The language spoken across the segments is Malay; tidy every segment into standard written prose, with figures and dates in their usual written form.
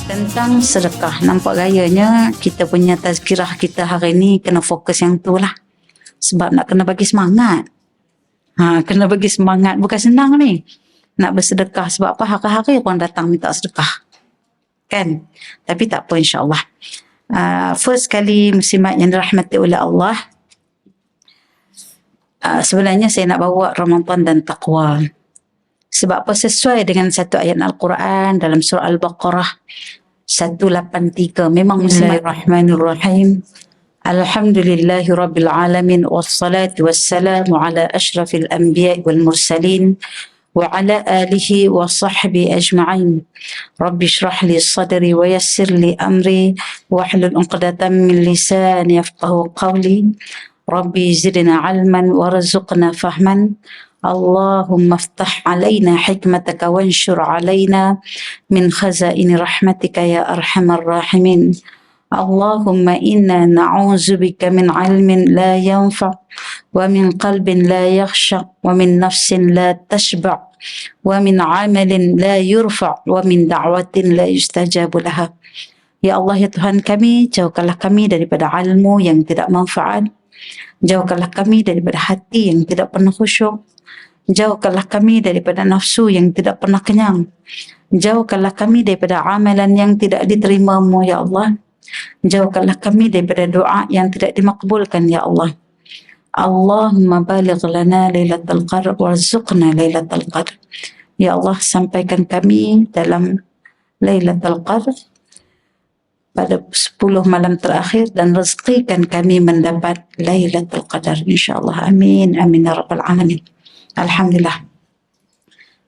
Tentang sedekah, nampak gayanya kita punya tazkirah kita hari ni kena fokus yang tu lah. Sebab nak kena bagi semangat. Kena bagi semangat. Bukan senang ni nak bersedekah. Sebab apa? Hari-hari orang datang minta sedekah. Kan? Tapi tak apa, insyaAllah. First kali muslimat yang dirahmati oleh Allah, sebenarnya saya nak bawa Ramadan dan taqwa. Sebab apa? Sesuai dengan satu ayat Al-Quran dalam surah Al-Baqarah 183. Memang Bismillahirrahmanirrahim. Alhamdulillahi Rabbil Alamin. Wassalatu wassalamu ala ashrafil anbiya wal mursalin. Wa ala alihi wa sahbihi ajma'in. Rabbi shrah li sadri wa yassir li amri. Wahlul uqdatan min lisani yafqahu qawli. Rabbi zidna ilman warzuqna fahman. Allahumma aftah alaina hikmataka wanshur alaina min khazaini rahmatika ya arhamar rahimin. Allahumma inna na'udzubika min ilmin la yanfa' wa min qalbin la yakhsha' wa min nafsin la tashba' wa min amalin la yurfa' wa min da'watin la yustajabu laha. Ya Allah, ya Tuhan kami, jauhkanlah kami daripada ilmu yang tidak manfaat. Jauhkanlah kami daripada hati yang tidak pernah khusyuk. Jauhkanlah kami daripada nafsu yang tidak pernah kenyang. Jauhkanlah kami daripada amalan yang tidak diterima-Mu, ya Allah. Jauhkanlah kami daripada doa yang tidak dimakbulkan, ya Allah. Allahumma baligh lana lailatul qadr warzuqna lailatul qadr. Ya Allah, sampaikan kami dalam lailatul qadr pada 10 malam terakhir dan rezekikan kami mendapat lailatul qadar, insyaAllah. Amin, amin ya rabbal alamin. Alhamdulillah.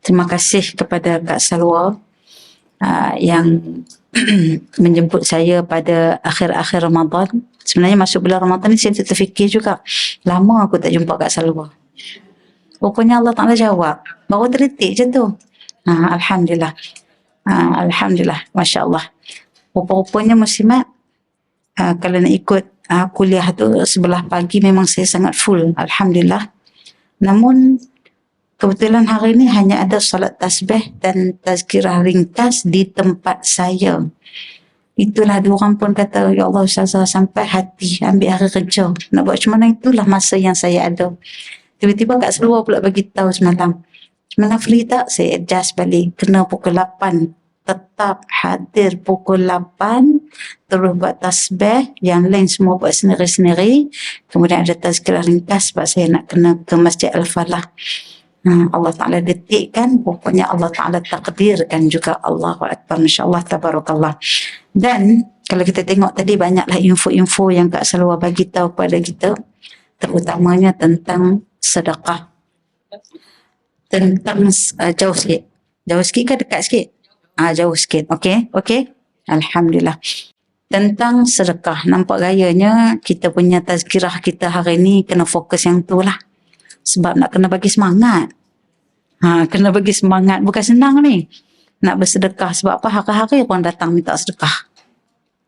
Terima kasih kepada Kak Salwa yang menjemput saya pada akhir-akhir Ramadan. Sebenarnya masuk bulan Ramadan ni saya terfikir juga, lama aku tak jumpa Kak Salwa. Rupanya Allah Ta'ala jawab, baru terdetik je tu. Alhamdulillah. Alhamdulillah, Masya Allah. Rupa-rupanya muslimat, kalau nak ikut kuliah tu sebelah pagi memang saya sangat full, Alhamdulillah. Namun kebetulan hari ini hanya ada solat tasbih dan tazkirah ringkas di tempat saya. Itulah diorang pun kata, ya Allah Ustazah, sampai hati ambil hari kerja. Nak buat macam mana, itulah masa yang saya ada. Tiba-tiba Kak Salwa pula bagi tahu semalam, mana free tak? Saya adjust balik, kena pukul 8. Tetap hadir pukul 8, terus buat tasbih, yang lain semua buat sendiri-sendiri. Kemudian ada tazkirah ringkas sebab saya nak kena ke Masjid Al-Falah. Allah Ta'ala detikkan, pokoknya Allah Ta'ala takdirkan juga. Allahu Akbar, insyaAllah, tabarakallah. Dan kalau kita tengok tadi banyaklah info-info yang Kak Salwa bagi tahu kepada kita, terutamanya tentang sedekah. Tentang jauh sikit ke dekat sikit? Jauh sikit. Okey. Alhamdulillah. Tentang sedekah, nampak gayanya kita punya tazkirah kita hari ni kena fokus yang tu lah. Sebab nak kena bagi semangat. Kena bagi semangat. Bukan senang ni nak bersedekah. Sebab apa? Hari-hari orang datang minta sedekah.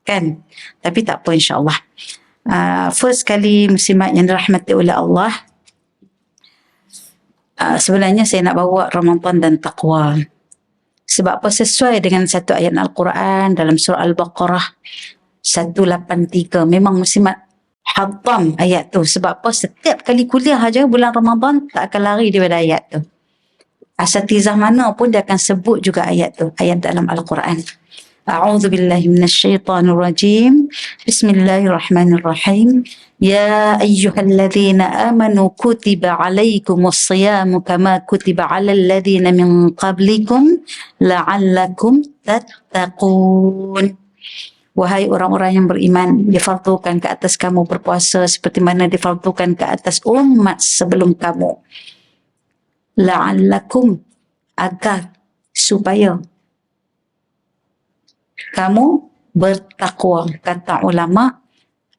Kan? Tapi tak apa, insyaAllah. First kali muslimat yang dirahmati oleh Allah, sebenarnya saya nak bawa Ramadan dan taqwa. Sebab apa? Sesuai dengan satu ayat Al-Quran dalam surah Al-Baqarah 183. Memang muslimat hatam ayat tu. Sebab apa? Setiap kali kuliah aja bulan Ramadan tak akan lari daripada ayat tu. Asatizah mana pun dia akan sebut juga ayat tu. Ayat dalam Al-Quran. A'udzu billahi minasyaitonir rajim. Bismillahirrahmanirrahim. Ya ayyuhalladzina amanu kutiba alaikumus shiyamu kama kutiba alal ladzina min qablikum la'allakum tattaqun. Wahai orang-orang yang beriman, difardukan ke atas kamu berpuasa seperti mana difardukan ke atas umat sebelum kamu. La'allakum, agar, supaya kamu bertakwa. Kata ulama,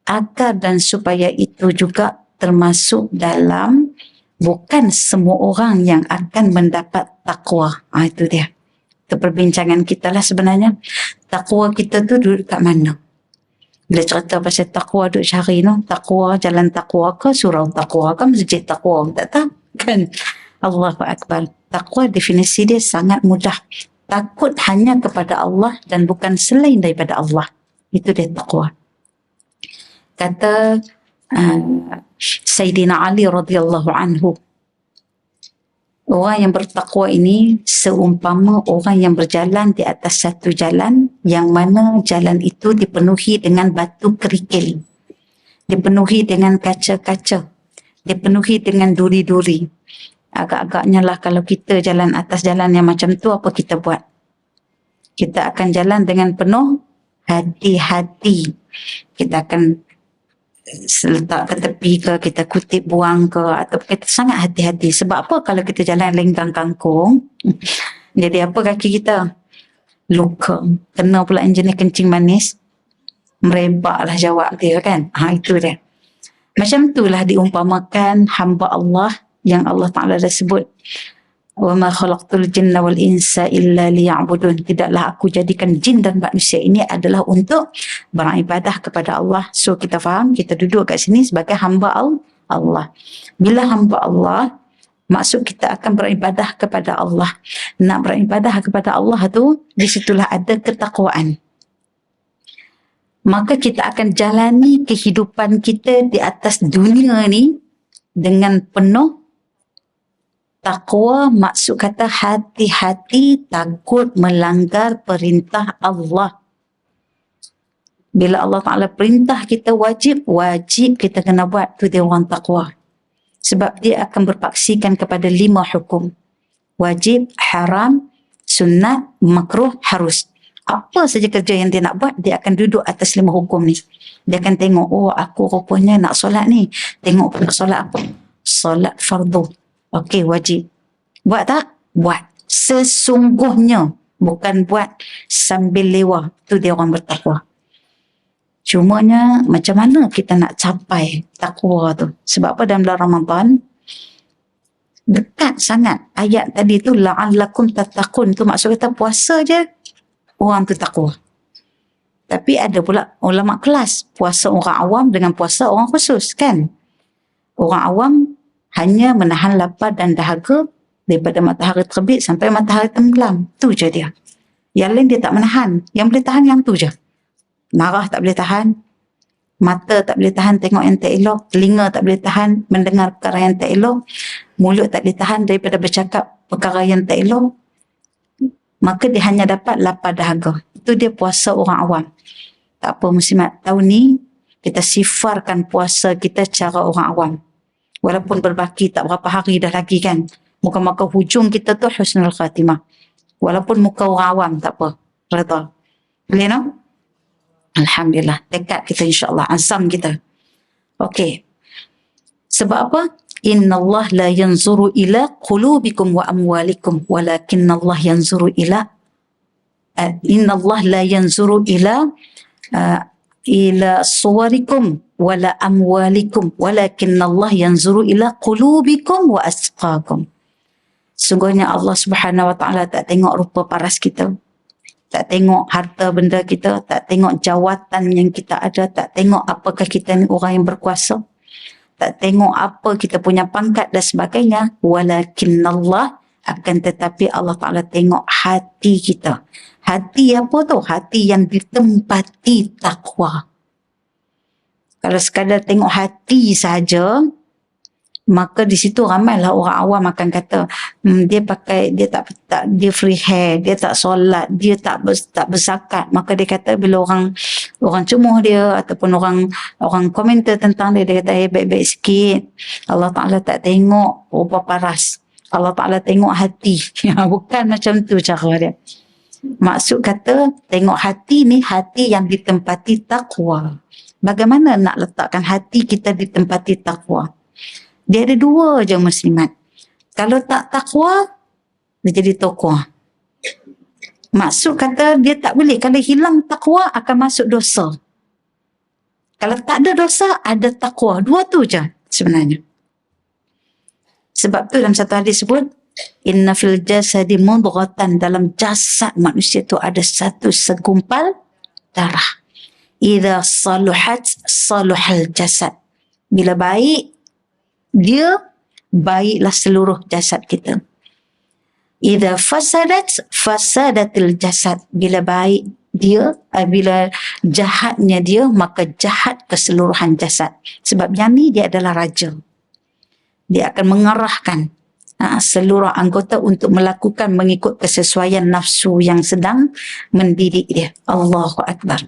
agar dan supaya itu juga termasuk dalam bukan semua orang yang akan mendapat takwa. Itu dia. Itu perbincangan kita lah sebenarnya. Takwa kita tu duduk kat mana? Bila cerita pasal takwa, duduk cari no. Takwa, jalan takwa ke, surau takwa ke, masjid takwa, tak tahu kan? Allahu Akbar. Takwa definisi dia sangat mudah. takut hanya kepada Allah dan bukan selain daripada Allah. Itu dia taqwa. Kata Sayyidina Ali radhiyallahu anhu, orang yang bertakwa ini seumpama orang yang berjalan di atas satu jalan yang mana jalan itu dipenuhi dengan batu kerikil, dipenuhi dengan kaca-kaca, dipenuhi dengan duri-duri. Agak-agaknya lah kalau kita jalan atas jalan yang macam tu, apa kita buat? Kita akan jalan dengan penuh hati-hati. Kita akan letak ke tepi ke, kita kutip buang ke, atau kita sangat hati-hati. Sebab apa? Kalau kita jalan lenggang kangkung, jadi apa kaki kita? Luka. Kena pula enjin kencing manis, merebaklah jawab dia kan. Itu dia. Macam itulah diumpamakan hamba Allah yang Allah Ta'ala dah sebut, وَمَا خَلَقْتُ الْجِنَّ وَالْإِنسَ إِلَّا لِيَعْبُدُونَ. Tidaklah aku jadikan jin dan manusia ini adalah untuk beribadah kepada Allah. So kita faham, kita duduk kat sini sebagai hamba Allah. Bila hamba Allah, maksud kita akan beribadah kepada Allah. Nak beribadah kepada Allah tu, di situlah ada ketakwaan. Maka kita akan jalani kehidupan kita di atas dunia ni dengan penuh takwa. Maksud kata hati-hati, takut melanggar perintah Allah. Bila Allah Ta'ala perintah kita wajib kita kena buat. Tu dia orang takwa. Sebab dia akan berpaksikan kepada 5 hukum. Wajib, haram, sunat, makruh, harus. Apa saja kerja yang dia nak buat, dia akan duduk atas 5 hukum ni. Dia akan tengok, oh aku rupanya nak solat ni. Tengok pula solat apa? Solat fardu. Okey, wajib. Buat tak? Buat. Sesungguhnya. Bukan buat sambil lewa. Tu dia orang bertakwa. Cumanya macam mana kita nak capai takwa tu? Sebab apa dalam bulan Ramadan? Dekat sangat. Ayat tadi tu, la'allakum tattaqun. Tu maksud kata puasa je, orang tu takwa. Tapi ada pula ulama kelas. Puasa orang awam dengan puasa orang khusus kan? Orang awam hanya menahan lapar dan dahaga daripada matahari terbit sampai matahari tenggelam. Tu je dia. Yang lain dia tak menahan. Yang boleh tahan yang tu je. Marah tak boleh tahan. Mata tak boleh tahan tengok yang tak elok. Telinga tak boleh tahan mendengar perkara yang tak elok. Mulut tak boleh tahan daripada bercakap perkara yang tak elok. Maka dia hanya dapat lapar dahaga. Itu dia puasa orang awam. Tak apa muslimat. Tahun ni kita sifarkan puasa kita cara orang awam. Walaupun berbaki tak berapa hari dah lagi kan. Muka-muka hujung kita tu husnul khatimah. Walaupun muka orang awam tak apa. Reda. Boleh no? Alhamdulillah. Tekad kita insyaAllah. Azam kita. Okey. Sebab apa? Inna Allah la yanzuru ila qulubikum wa amwalikum. Walakinna Allah yanzuru ila Inna Allah la yanzuru ila suwarikum wala amwalikum walakinna Allah yanzuru ila qulubikum wa asqakum. Sungguhnya Allah Subhanahu wa taala tak tengok rupa paras kita, tak tengok harta benda kita, tak tengok jawatan yang kita ada, tak tengok apakah kita ni orang yang berkuasa, tak tengok apa kita punya pangkat dan sebagainya. Walakinna Allah, akan tetapi Allah Ta'ala tengok hati kita. Hati apa tu? Hati yang ditempati takwa. Kalau sekadar tengok hati saja, maka di situ ramailah orang awam akan kata, dia pakai, dia tak dia free hair, dia tak solat, dia tak berzakat. Maka dia kata bila orang cemuh dia ataupun orang komentar tentang dia, dia kata baik-baik sikit. Allah Ta'ala tak tengok rupa paras. Allah Ta'ala tengok hati. Bukan macam tu cara dia. Maksud kata tengok hati ni, hati yang ditempati takwa. Bagaimana nak letakkan hati kita ditempati takwa? Dia ada 2 je muslimat. Kalau tak takwa, dia jadi tokoh. Maksud kata dia tak boleh. Kalau hilang takwa akan masuk dosa. Kalau tak ada dosa, ada takwa. 2 tu je sebenarnya. Sebab tu dalam satu hadis sebut, inna fil jasadi mudghatan, dalam jasad manusia tu ada satu segumpal darah. Idza saluhat saluhal jasad. Bila baik, dia baiklah seluruh jasad kita. Idza fasadatil jasad. Bila baik dia, bila jahatnya dia, maka jahat keseluruhan jasad. Sebab yang ni dia adalah raja. Dia akan mengarahkan seluruh anggota untuk melakukan mengikut kesesuaian nafsu yang sedang mendidik dia. Allahu Akbar.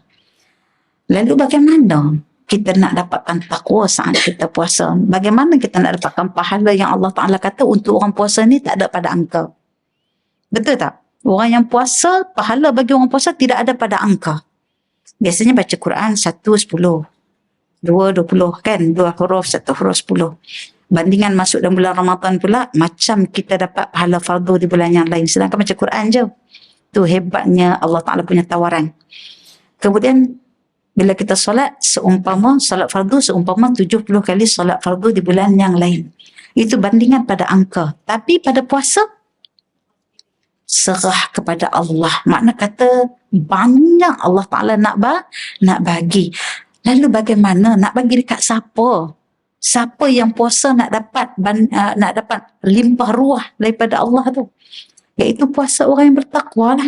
Lalu bagaimana kita nak dapatkan takwa saat kita puasa? Bagaimana kita nak dapatkan pahala yang Allah Ta'ala kata untuk orang puasa ni tak ada pada angka? Betul tak? Orang yang puasa, pahala bagi orang puasa tidak ada pada angka. Biasanya baca Quran 1, 10. 2, 20 kan? 2 huruf, 1 huruf 10. Bandingan masuk dalam bulan Ramadan pula, macam kita dapat pahala fardu di bulan yang lain. Sedangkan baca Quran je. Tu hebatnya Allah Ta'ala punya tawaran. Kemudian, bila kita solat, solat fardu seumpama 70 kali solat fardu di bulan yang lain. Itu bandingan pada angka. Tapi pada puasa, serah kepada Allah. Makna kata banyak Allah Ta'ala nak bagi. Lalu bagaimana? Nak bagi dekat siapa? Siapa yang puasa nak dapat limpah ruah daripada Allah tu? Iaitu puasa orang yang bertakwa lah.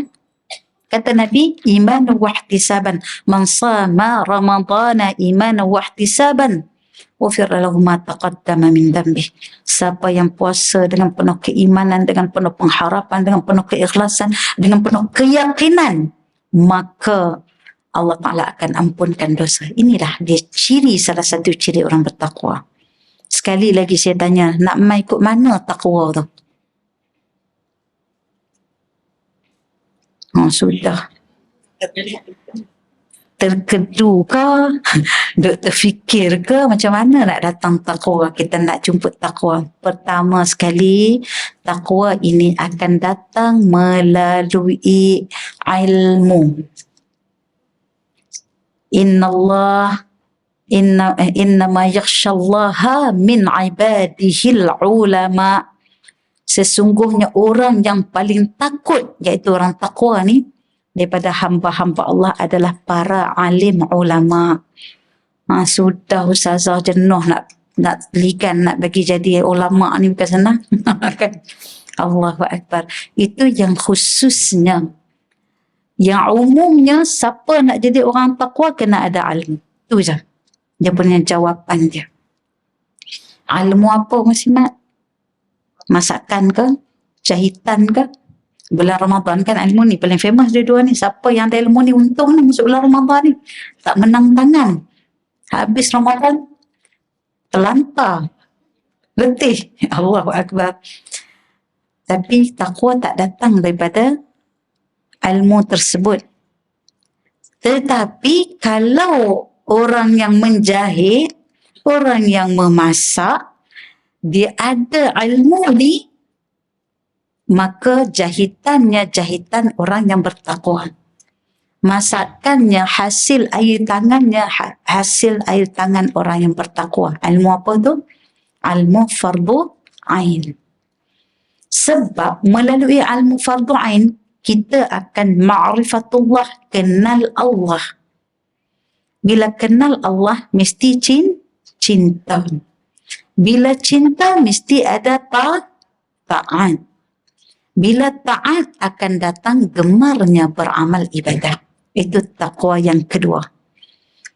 Kata Nabi, iman wa ihtisaban. Man sama Ramadana iman wa ihtisaban, ghufira lahu ma taqaddama min dhanbih. Siapa yang puasa dengan penuh keimanan, dengan penuh pengharapan, dengan penuh keikhlasan, dengan penuh keyakinan, maka Allah Ta'ala akan ampunkan dosa. Inilah dia salah satu ciri orang bertakwa. Sekali lagi saya tanya, nak mai ikut mana takwa tu? Sudah. Terkedu ke? Duk terfikir ke? Macam mana nak datang takwa? Kita nak jumpa takwa. Pertama sekali, takwa ini akan datang melalui ilmu. Innama yakhshallaha min ibadihil ulama. Sesungguhnya orang yang paling takut, iaitu orang takwa ni, daripada hamba-hamba Allah adalah para alim ulama. Sudah ustazah jenuh nak belikan, nak bagi jadi ulama ni bukan senang. Kan? Allahu Akbar. Itu yang khususnya. Yang umumnya, siapa nak jadi orang takwa kena ada ilmu. Itu je. Dia punya jawapan dia. Ilmu apa Mas Mat? Masakan ke? Jahitan ke? Bulan Ramadan kan ilmu ni paling famous dua-dua ni. Siapa yang ada ilmu ni untung ni masuk bulan Ramadan ni. Tak menang tangan. Habis Ramadan, terlantar. Letih. Allahu Akbar. Tapi takwa tak datang daripada ilmu tersebut. Tetapi kalau orang yang menjahit, orang yang memasak, dia ada ilmu ni, maka jahitannya jahitan orang yang bertakwa. Masakannya, hasil air tangannya hasil air tangan orang yang bertakwa. Ilmu apa tu? Ilmu fardu ain. Sebab melalui ilmu fardu ain, kita akan ma'rifatullah, kenal Allah. Bila kenal Allah, mesti cinta. Bila cinta, mesti ada taat. Bila taat, akan datang gemarnya beramal ibadah. Itu takwa yang kedua.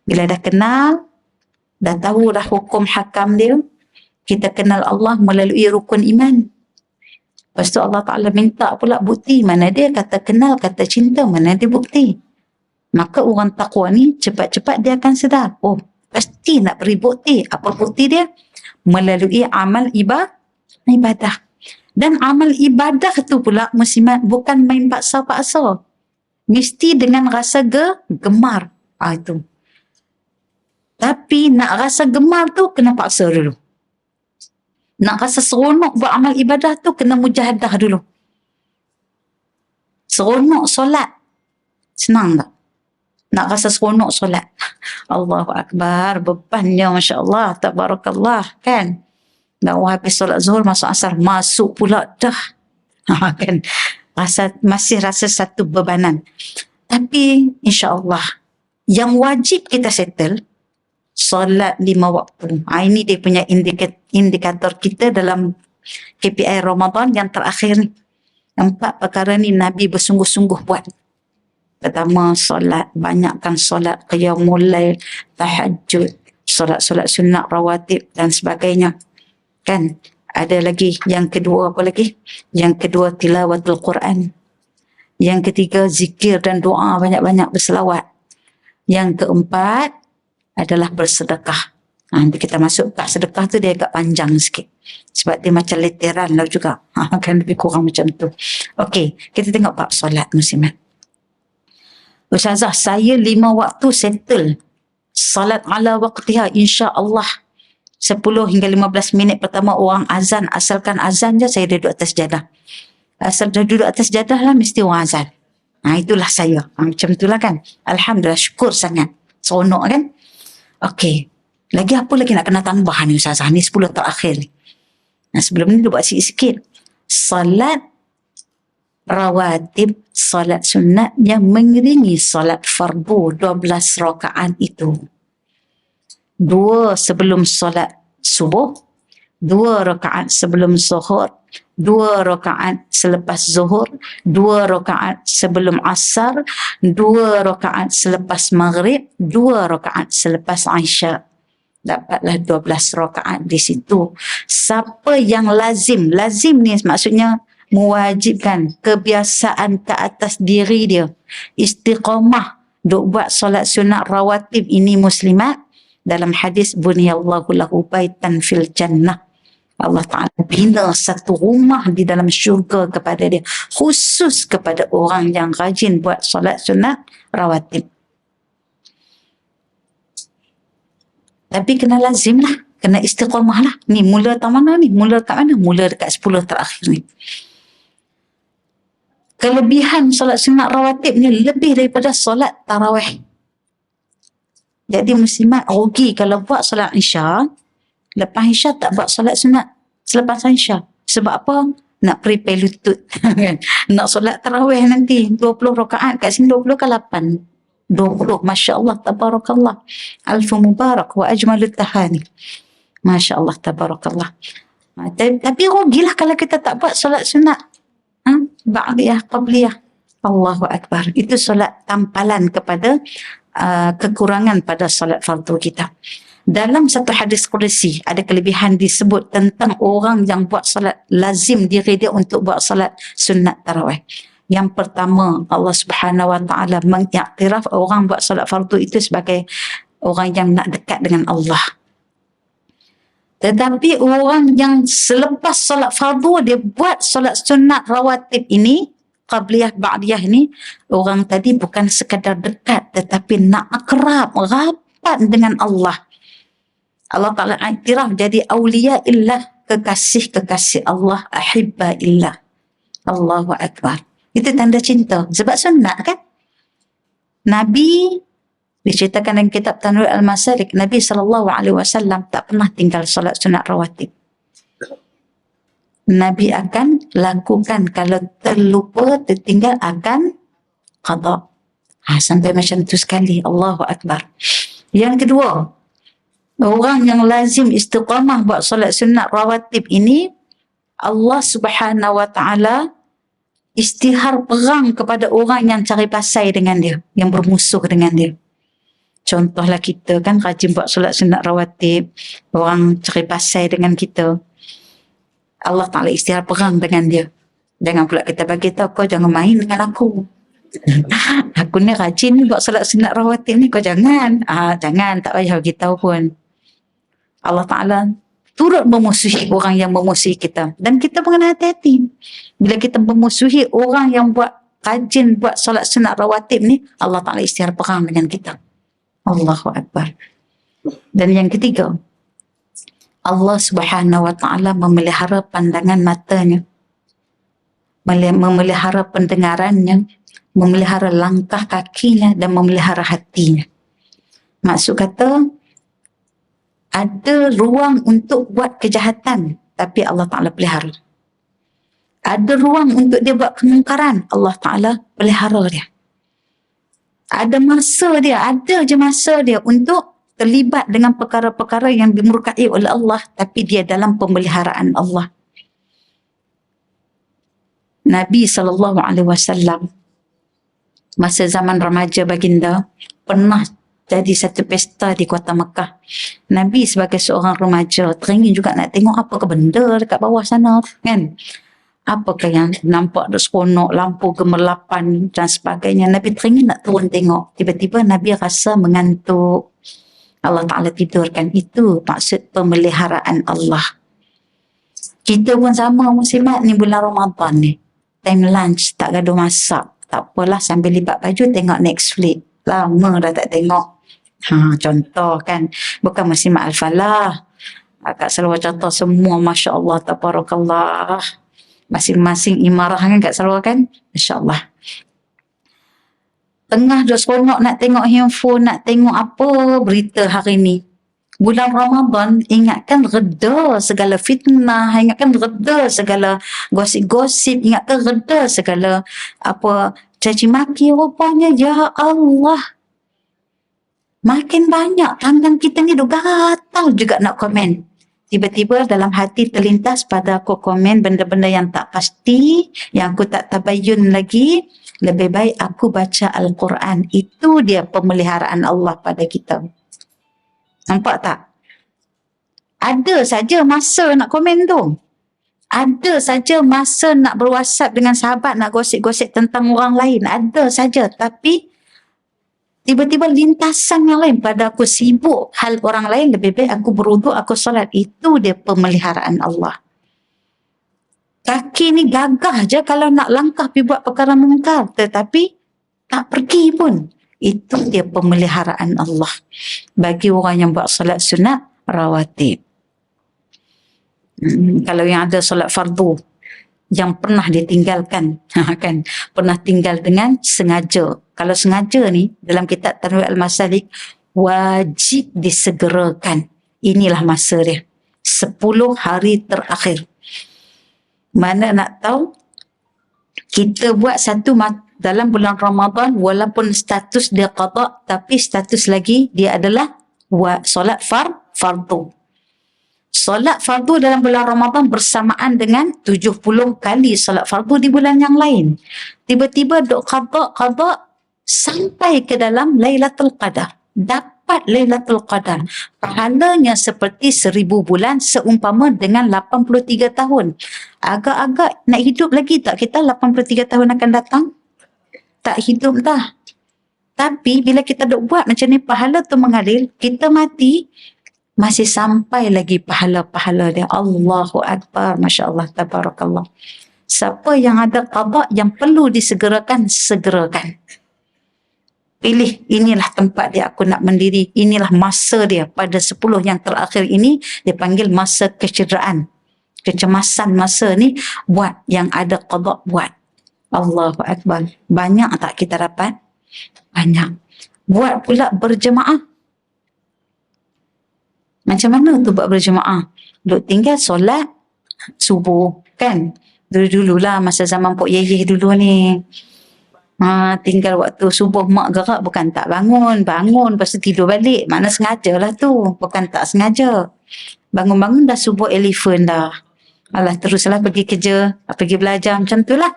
Bila dah kenal, dah tahu dah hukum hakam dia, kita kenal Allah melalui rukun iman. Lepas tu Allah Ta'ala minta pula bukti. Mana dia kata kenal, kata cinta, mana dia bukti. Maka orang takwa ni cepat-cepat dia akan sedar. Oh, pasti nak beri bukti. Apa bukti dia? Melalui amal ibadah. Dan amal ibadah tu pula muslimat bukan main paksa-paksa. Mesti dengan rasa gemar. Itu. Tapi nak rasa gemar tu kena paksa dulu. Nak rasa seronok buat amal ibadah tu kena mujahadah dulu. Seronok solat. Senang tak? Nak rasa seronok solat. Allahu Akbar. Bebannya Masya Allah. Tabarakallah. Kan? Dah habis solat zuhur, masuk asar. Masuk pula dah. Kan? Masih rasa satu bebanan. Tapi insya-Allah yang wajib kita settle solat 5 waktu. Ini dia punya indikator kita dalam KPI Ramadan yang terakhir ni. 4 perkara ni Nabi bersungguh-sungguh buat. Pertama, solat, banyakkan solat qiyamul lail, tahajud, solat-solat sunat rawatib dan sebagainya. Kan? Ada lagi yang kedua, apa lagi? Yang kedua, tilawatul Quran. Yang ketiga, zikir dan doa, banyak-banyak berselawat. Yang keempat adalah bersedekah. Nanti kita masuk ke sedekah tu dia agak panjang sikit. Sebab dia macam literal lah juga. Kan lebih kurang macam tu. Okey, kita tengok bab solat muslimat. Ustazah, saya 5 waktu settle. Salat ala waqtiha insya-Allah. 10 hingga 15 minit pertama orang azan, asalkan azan je saya duduk atas jadah. Asal dah duduk atas jadah lah mesti orang azan. Itulah saya. Macam itulah kan. Alhamdulillah, syukur sangat. Seronok kan? Okey. Lagi apa lagi nak kena tambah ni Ustazah? Ni 10 terakhir ni. Sebelum ni dia buat sikit-sikit. Salat rawatib, salat sunat yang mengiringi salat fardu 12 rakaat itu. 2 sebelum salat subuh, 2 rakaat sebelum zuhur, 2 rakaat selepas zuhur, 2 rakaat sebelum asar, 2 rakaat selepas maghrib, 2 rakaat selepas isya. Dapatlah 12 rakaat di situ. Siapa yang lazim ni maksudnya mewajibkan kebiasaan ke atas diri dia, istiqamah duk buat solat sunat rawatib ini muslimat, dalam hadis buniyallahu lahu baitan fil jannah, Allah Ta'ala bina satu rumah di dalam syurga kepada dia, khusus kepada orang yang rajin buat solat sunat rawatib. Tapi kena lazim lah, kena istiqamah lah. Ni mula tak mana ni? Mula kat mana? Mula dekat 10 terakhir ni. Kelebihan solat sunat rawatib ni lebih daripada solat tarawih. Jadi muslimat rugi kalau buat solat isya, lepas isya tak buat solat sunat selepas isya. Sebab apa? Nak prepare lutut. Nak solat tarawih nanti 20 rakaat, kat sini 20 ke 8? 20, Masya Allah, tabarakallah. Alfu mubarak wa ajmalut tahani. Masya Allah, tabarakallah. Tapi rugilah kalau kita tak buat solat sunat. Ba'diyah, qabliyah. Allahu Akbar. Itu solat tampalan kepada kekurangan pada solat fardu kita. Dalam satu hadis qudsi ada kelebihan disebut tentang orang yang buat solat lazim diri dia untuk buat solat sunat tarawih. Yang pertama, Allah Subhanahu Wa Taala mengiktiraf orang buat solat fardu itu sebagai orang yang nak dekat dengan Allah. Tetapi orang yang selepas solat fardu dia buat solat sunat rawatib ini, qabliyah ba'diyah ini, orang tadi bukan sekadar dekat tetapi nak akrab, rapat dengan Allah. Allah Ta'ala iktiraf jadi awliya illah, kekasih-kekasih Allah, ahibba illah. Allahu Akbar. Itu tanda cinta. Sebab sunat kan? Nabi, diceritakan dalam kitab Tanwir Al-Masalik, Nabi SAW tak pernah tinggal solat sunat rawatib. Nabi akan lakukan, kalau terlupa, tertinggal akan qada. Sampai macam tu sekali. Allahu Akbar. Yang kedua, orang yang lazim istiqamah buat solat sunat rawatib ini, Allah Subhanahu Wa Taala istihar perang kepada orang yang cari pasai dengan dia, yang bermusuh dengan dia. Contohlah kita kan rajin buat solat sunat rawatib, orang cari pasai dengan kita, Allah Ta'ala istihar perang dengan dia. Jangan pula kita bagi tahu, kau jangan main dengan aku. Aku ni rajin buat solat sunat rawatib ni, kau jangan. Jangan, tak payah bagi tahu pun. Allah Ta'ala turut memusuhi orang yang memusuhi kita. Dan kita kena hati-hati. Bila kita memusuhi orang yang rajin buat solat sunat rawatib ni, Allah Ta'ala istihar perang dengan kita. Allahu Akbar. Dan yang ketiga, Allah Subhanahu Wa Ta'ala memelihara pandangan matanya, memelihara pendengarannya, memelihara langkah kakinya dan memelihara hatinya. Maksud kata, ada ruang untuk buat kejahatan, tapi Allah Ta'ala pelihara. Ada ruang untuk dia buat kemungkaran, Allah Ta'ala pelihara dia. Ada je masa dia untuk terlibat dengan perkara-perkara yang dimurkai oleh Allah, tapi dia dalam pemeliharaan Allah. Nabi SAW masa zaman remaja baginda pernah jadi satu pesta di kota Mekah. Nabi sebagai seorang remaja teringin juga nak tengok apa ke benda dekat bawah sana kan. Apakah yang nampak ada seronok, lampu gemerlapan dan sebagainya. Nabi teringin nak turun tengok. Tiba-tiba Nabi rasa mengantuk. Allah Ta'ala tidurkan. Itu maksud pemeliharaan Allah. Kita pun sama muslimat ni bulan Ramadan ni. Time lunch, tak gaduh masak. Tak apalah sambil lipat baju tengok Netflix. Lama dah tak tengok. Contoh kan. Bukan muslimat Al-Falah. Akak selalu contoh semua Masya Allah, Tabarakallah. Masing-masing imarah kan Kak Salwa kan? Masya Allah. Tengah dah seronok nak tengok handphone, nak tengok apa berita hari ni. Bulan Ramadan, ingatkan reda segala fitnah, ingatkan reda segala gosip-gosip, ingatkan reda segala apa caci maki rupanya. Ya Allah. Makin banyak tangan kita ni dah gatal juga nak komen. Tiba-tiba dalam hati terlintas pada aku komen benda-benda yang tak pasti, yang aku tak tabayun lagi. Lebih baik aku baca Al-Quran. Itu dia pemeliharaan Allah pada kita. Nampak tak? Ada saja masa nak komen tu. Ada saja masa nak berwhatsapp dengan sahabat, nak gosip-gosip tentang orang lain. Ada saja. Tapi tiba-tiba lintasan yang lain pada aku sibuk hal orang lain, lebih baik aku berwuduk, aku solat. Itu dia pemeliharaan Allah. Kaki ni gagah je kalau nak langkah pergi buat perkara mungkar, tetapi tak pergi pun. Itu dia pemeliharaan Allah bagi orang yang buat solat sunat rawatib. Kalau yang ada solat fardu yang pernah ditinggalkan, kan, pernah tinggal dengan sengaja. Kalau sengaja ni dalam kitab Tanwir Al-Masalik wajib disegerakan. Inilah masa dia. 10 hari terakhir. Mana nak tahu kita buat satu dalam bulan Ramadan walaupun status dia qada, tapi status lagi dia adalah solat fardu. Solat fardu dalam bulan Ramadan bersamaan dengan 70 kali solat fardu di bulan yang lain. Tiba-tiba duk qada sampai ke dalam Lailatul Qadar. Dapat Lailatul Qadar. Pahalanya seperti 1000 bulan seumpama dengan 83 tahun. Agak-agak nak hidup lagi tak kita 83 tahun akan datang? Tak hidup dah. Tapi bila kita duk buat macam ni, pahala tu mengalir, kita mati, masih sampai lagi pahala-pahala dia. Allahu Akbar. Masya Allah. Tabarakallah. Siapa yang ada qada yang perlu disegerakan, segerakan. Pilih, inilah tempat dia aku nak mendiri. Inilah masa dia. Pada 10 yang terakhir ini, dia panggil masa kecederaan. Kecemasan masa ni, buat yang ada qada, buat. Allahu Akbar. Banyak tak kita dapat? Banyak. Buat pula berjemaah. Macam mana tu buat berjemaah? Duk tinggal solat subuh, kan? Dulu-dululah masa zaman Pok Yeyeh dulu ni. Tinggal waktu subuh mak gerak, bukan tak bangun, lepas tu tidur balik. Mana sengaja lah tu, bukan tak sengaja. Bangun-bangun dah subuh elephant dah. Alah, teruslah pergi kerja, pergi belajar, macam tu lah.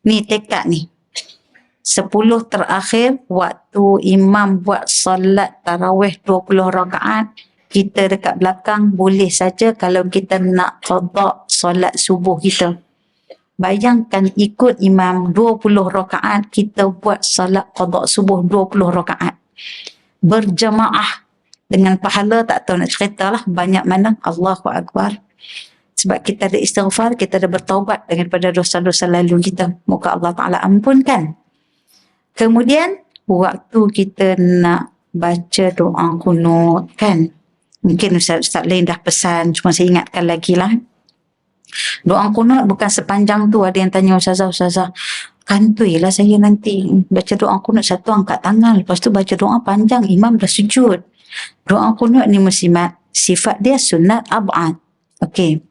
Ni tekad ni. 10 terakhir, waktu imam buat solat tarawih 20 rakaat, kita dekat belakang boleh saja kalau kita nak qada solat subuh kita. Bayangkan ikut imam 20 rakaat, kita buat salat qada subuh 20 rakaat. Berjemaah dengan pahala tak tahu nak cerita lah banyak mana. Allahu Akbar. Sebab kita ada istighfar, kita ada bertaubat daripada dosa-dosa lalu kita. Moga Allah Ta'ala ampunkan. Kemudian, waktu kita nak baca doa qunut, kan? Mungkin Ustaz lain dah pesan, cuma saya ingatkan lagi lah. Doa qunut bukan sepanjang tu. Ada yang tanya Ustazah, kantui lah saya nanti baca doa qunut, satu angkat tangan, lepas tu baca doa panjang, imam dah sujud. Doa qunut ni muslimat, sifat dia sunat ab'ad. Okey.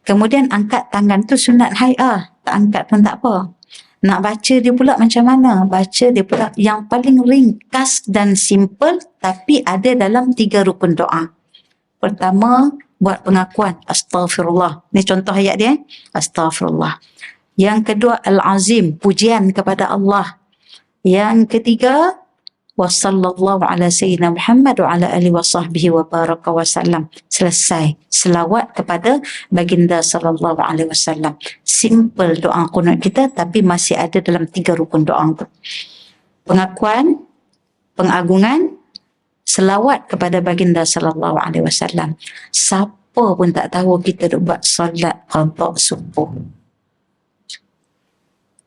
Kemudian angkat tangan tu sunat hay'ah, tak angkat pun tak apa. Nak baca dia pula macam mana? Baca dia pula yang paling ringkas dan simple, tapi ada dalam 3 rukun doa. Pertama, buat pengakuan astaghfirullah. Ni contoh ayat dia. Astaghfirullah. Yang kedua, al-azim, pujian kepada Allah. Yang ketiga, wa sallallahu ala sayyidina Muhammad wa ala alihi wa sahbihi wa baraka wa sallam. Selesai. Selawat kepada baginda sallallahu alaihi wasallam. Simple doa qunut kita, tapi masih ada dalam 3 rukun doa tu. Pengakuan, pengagungan, selawat kepada baginda sallallahu alaihi wasallam. Siapa pun tak tahu kita duk buat solat qada subuh.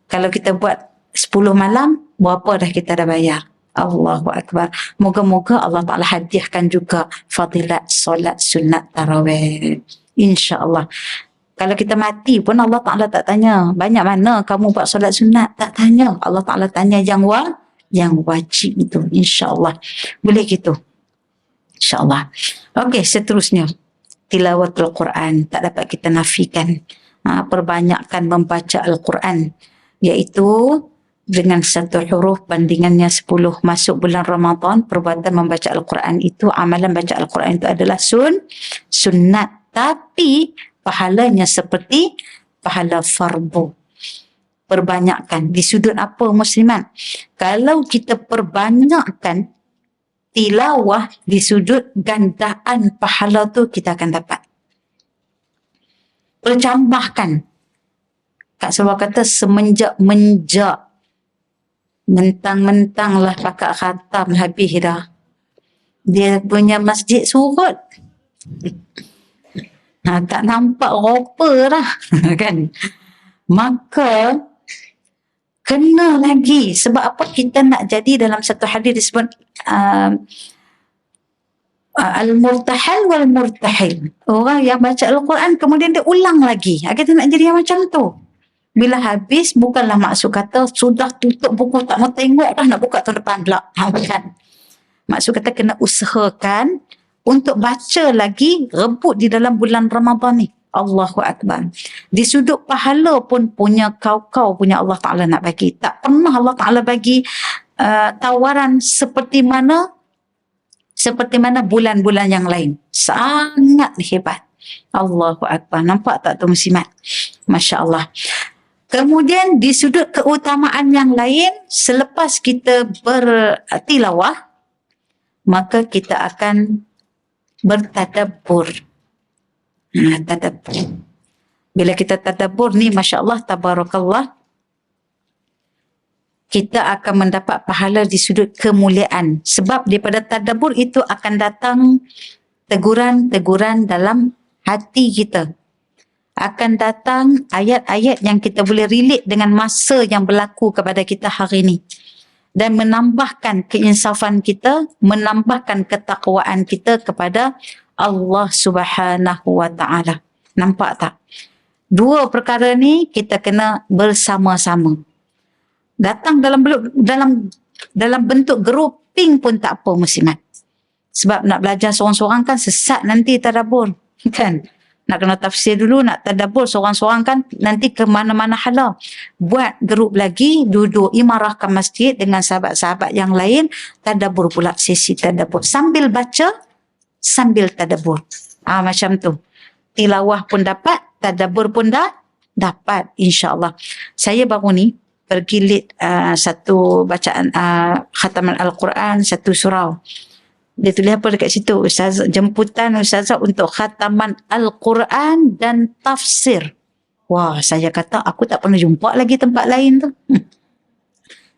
Kalau kita buat 10 malam, berapa dah kita dah bayar? Allahu Akbar. Moga-moga Allah Ta'ala hadiahkan juga fadilat solat sunat tarawih. InsyaAllah. Kalau kita mati pun Allah Ta'ala tak tanya, banyak mana kamu buat solat sunat? Tak tanya. Allah Ta'ala tanya yang wajib itu. InsyaAllah. Boleh gitu. InsyaAllah. Okey, seterusnya. Tilawatul Quran. Tak dapat kita nafikan. Perbanyakkan membaca Al-Quran. Iaitu dengan 1 huruf bandingannya 10. Masuk bulan Ramadan, perbuatan membaca Al-Quran itu, amalan baca Al-Quran itu adalah sunnat. Tapi pahalanya seperti pahala fardu. Perbanyakkan. Di sudut apa muslimat? Kalau kita perbanyakkan tilawah di sudut gandaan pahala tu kita akan dapat. Percambahkan. Kak Salwa kata semenjak mentang-mentang lah pakat khatam habis dah. Dia punya masjid surut. Tak nampak rupa dah. Kan? Maka kena lagi. Sebab apa kita nak jadi dalam satu hadis disebut al-murtahal wal-murtahil. Orang yang baca Al-Quran kemudian dia ulang lagi. Kita nak jadi macam tu. Bila habis, bukanlah maksud kata sudah tutup buku, tak mau tengok dah, nak buka tahun depan pula. Kan? Maksud kata kena usahakan untuk baca lagi, rebut di dalam bulan Ramadan ni. Allahu Akbar. Di sudut pahala pun punya kau punya Allah Ta'ala nak bagi. Tak pernah Allah Ta'ala bagi tawaran seperti mana bulan-bulan yang lain. Sangat hebat. Allahu Akbar. Nampak tak tu muslimat? Masya Allah. Kemudian di sudut keutamaan yang lain, selepas kita bertilawah, maka kita akan bertadabbur. Tadabbur. Bila kita tadabbur ni, Masya Allah, tabarakallah, kita akan mendapat pahala di sudut kemuliaan. Sebab daripada tadabbur itu akan datang teguran-teguran dalam hati kita. Akan datang ayat-ayat yang kita boleh relate dengan masa yang berlaku kepada kita hari ini. Dan menambahkan keinsafan kita, menambahkan ketakwaan kita kepada Allah Subhanahu wa Ta'ala. Nampak tak? 2 perkara ni kita kena bersama-sama. Datang dalam bentuk grouping pun tak apa muslimat. Sebab nak belajar seorang-seorang kan sesat nanti tadabbur. Kan? Nak kena tafsir dulu, nak tadabbur seorang-seorang kan nanti ke mana-mana hala. Buat grup lagi, duduk imarahkan masjid dengan sahabat-sahabat yang lain, tadabbur pula, sesi tadabbur. Sambil baca, sambil tadabbur. Macam tu. Tilawah pun dapat, tadabbur pun dah dapat, insya-Allah. Saya baru ni pergi lead satu bacaan khataman Al-Quran, satu surau. Dia tulis apa dekat situ? Jemputan Ustazah untuk khataman Al-Quran dan tafsir. Wah, saya kata aku tak pernah jumpa lagi tempat lain tu.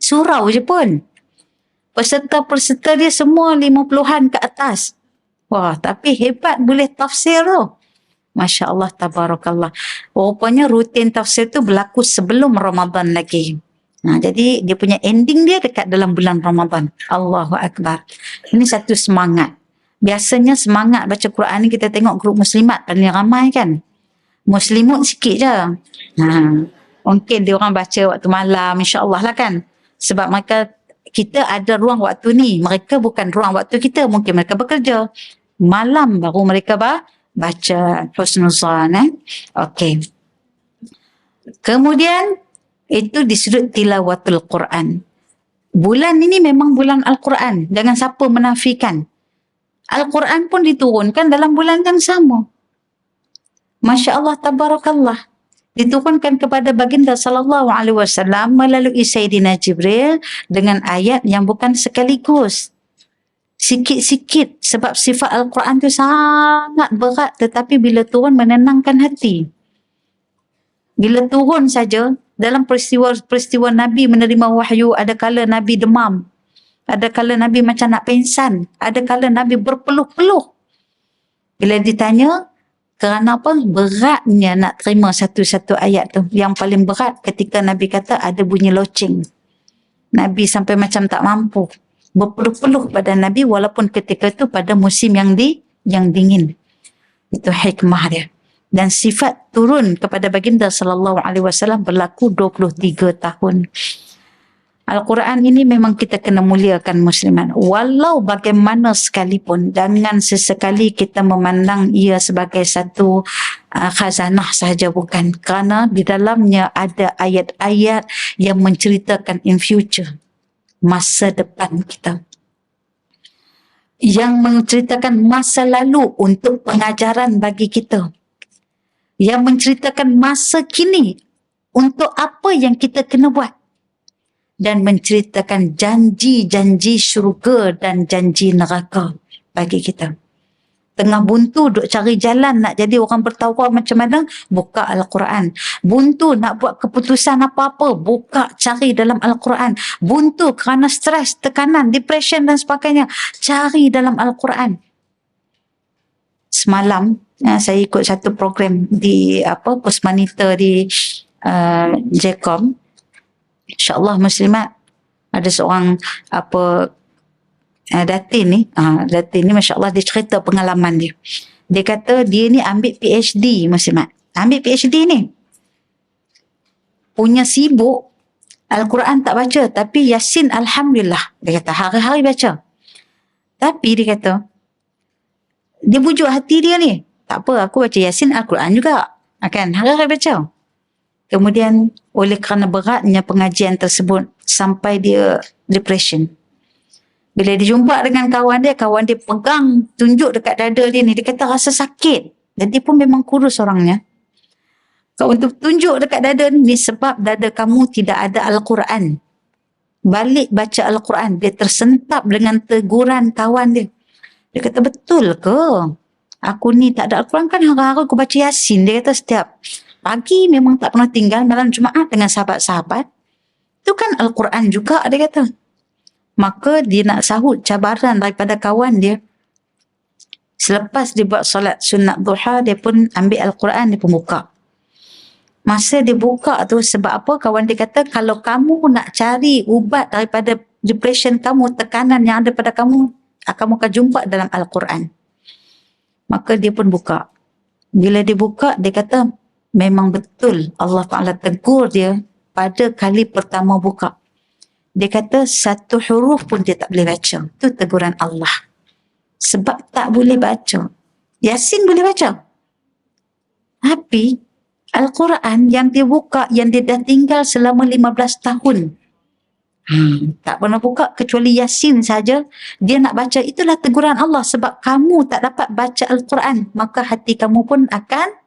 Surau je pun. Peserta-peserta dia semua 50-an ke atas. Wah, tapi hebat boleh tafsir tu. Masya Allah, tabarakallah. Rupanya rutin tafsir tu berlaku sebelum Ramadan lagi. Jadi dia punya ending dia dekat dalam bulan Ramadan. Allahu Akbar. Ini satu semangat. Biasanya semangat baca Quran ni kita tengok grup muslimat paling ramai kan. Muslimut sikit je. Mungkin dia orang baca waktu malam, insya-Allah lah kan. Sebab kita ada ruang waktu ni. Mereka bukan ruang waktu kita. Mungkin mereka bekerja. Malam baru mereka baca husnuzan. Okey. Kemudian itu di sudut tilawatul Quran. Bulan ini memang bulan Al-Quran. Jangan siapa menafikan. Al-Quran pun diturunkan dalam bulan yang sama. Masya Allah, tabarakallah. diturunkan kepada baginda sallallahu alaihi wasallam melalui Sayyidina Jibril dengan ayat yang bukan sekaligus, sikit-sikit, sebab sifat Al-Quran tu sangat berat, tetapi bila turun menenangkan hati. Bila turun saja, dalam peristiwa Nabi menerima wahyu, ada kala Nabi demam, ada kala Nabi macam nak pingsan, ada kala Nabi berpeluh-peluh. Bila ditanya, kerana apa? Beratnya nak terima satu-satu ayat tu. Yang paling berat ketika Nabi kata ada bunyi loceng. Nabi sampai macam tak mampu. Berpeluh-peluh badan Nabi walaupun ketika tu pada musim yang dingin. Itu hikmah dia. Dan sifat turun kepada baginda sallallahu alaihi wasallam berlaku 23 tahun. Al-Quran ini memang kita kena muliakan musliman. Walau bagaimana sekalipun, jangan sesekali kita memandang ia sebagai satu khazanah sahaja, bukan. Kerana di dalamnya ada ayat-ayat yang menceritakan in future, masa depan kita. Yang menceritakan masa lalu untuk pengajaran bagi kita. Yang menceritakan masa kini untuk apa yang kita kena buat. Dan menceritakan janji-janji syurga dan janji neraka bagi kita. Tengah buntu duk cari jalan nak jadi orang bertakwa macam mana, buka Al-Quran. Buntu nak buat keputusan apa-apa, buka cari dalam Al-Quran. Buntu kerana stres, tekanan, depression dan sebagainya, cari dalam Al-Quran. Semalam saya ikut satu program di Postmonitor di JCOM. InsyaAllah muslimat, ada seorang Datin ni Masya Allah, dia cerita pengalaman dia. Dia kata dia ni ambil PhD muslimat. Ambil PhD ni punya sibuk, Al-Quran tak baca, tapi Yasin Alhamdulillah dia kata hari-hari baca. Tapi dia kata dia bujuk hati dia ni, tak apa aku baca Yasin, Al-Quran juga, akan hari-hari baca. Kemudian oleh kerana beratnya pengajian tersebut sampai dia depression. Bila dia jumpa dengan kawan dia pegang, tunjuk dekat dada dia ni, dia kata rasa sakit. Dan dia pun memang kurus orangnya. Kau untuk tunjuk dekat dada ni sebab dada kamu tidak ada Al-Quran. Balik baca Al-Quran. Dia tersentap dengan teguran kawan dia. Dia kata, betul ke? Aku ni tak ada Al-Quran, kan hari-hari aku baca Yasin. Dia kata setiap pagi memang tak pernah tinggal, malam Jumaat dengan sahabat-sahabat. Itu kan Al-Quran juga, dia kata. Maka dia nak sahut cabaran daripada kawan dia. Selepas dia buat solat sunat duha, dia pun ambil Al-Quran, dia pun buka. Masa dia buka tu, sebab apa? Kawan dia kata, kalau kamu nak cari ubat daripada depression kamu, tekanan yang ada pada kamu akan jumpa dalam Al-Quran. Maka dia pun buka. Bila dia buka, dia kata, memang betul Allah Ta'ala tegur dia pada kali pertama buka. Dia kata satu huruf pun dia tak boleh baca. Itu teguran Allah. Sebab tak boleh baca. Yasin boleh baca. Tapi Al-Quran yang dia buka, yang dia dah tinggal selama 15 tahun. Tak pernah buka kecuali Yasin saja. Dia nak baca. Itulah teguran Allah. Sebab kamu tak dapat baca Al-Quran, maka hati kamu pun akan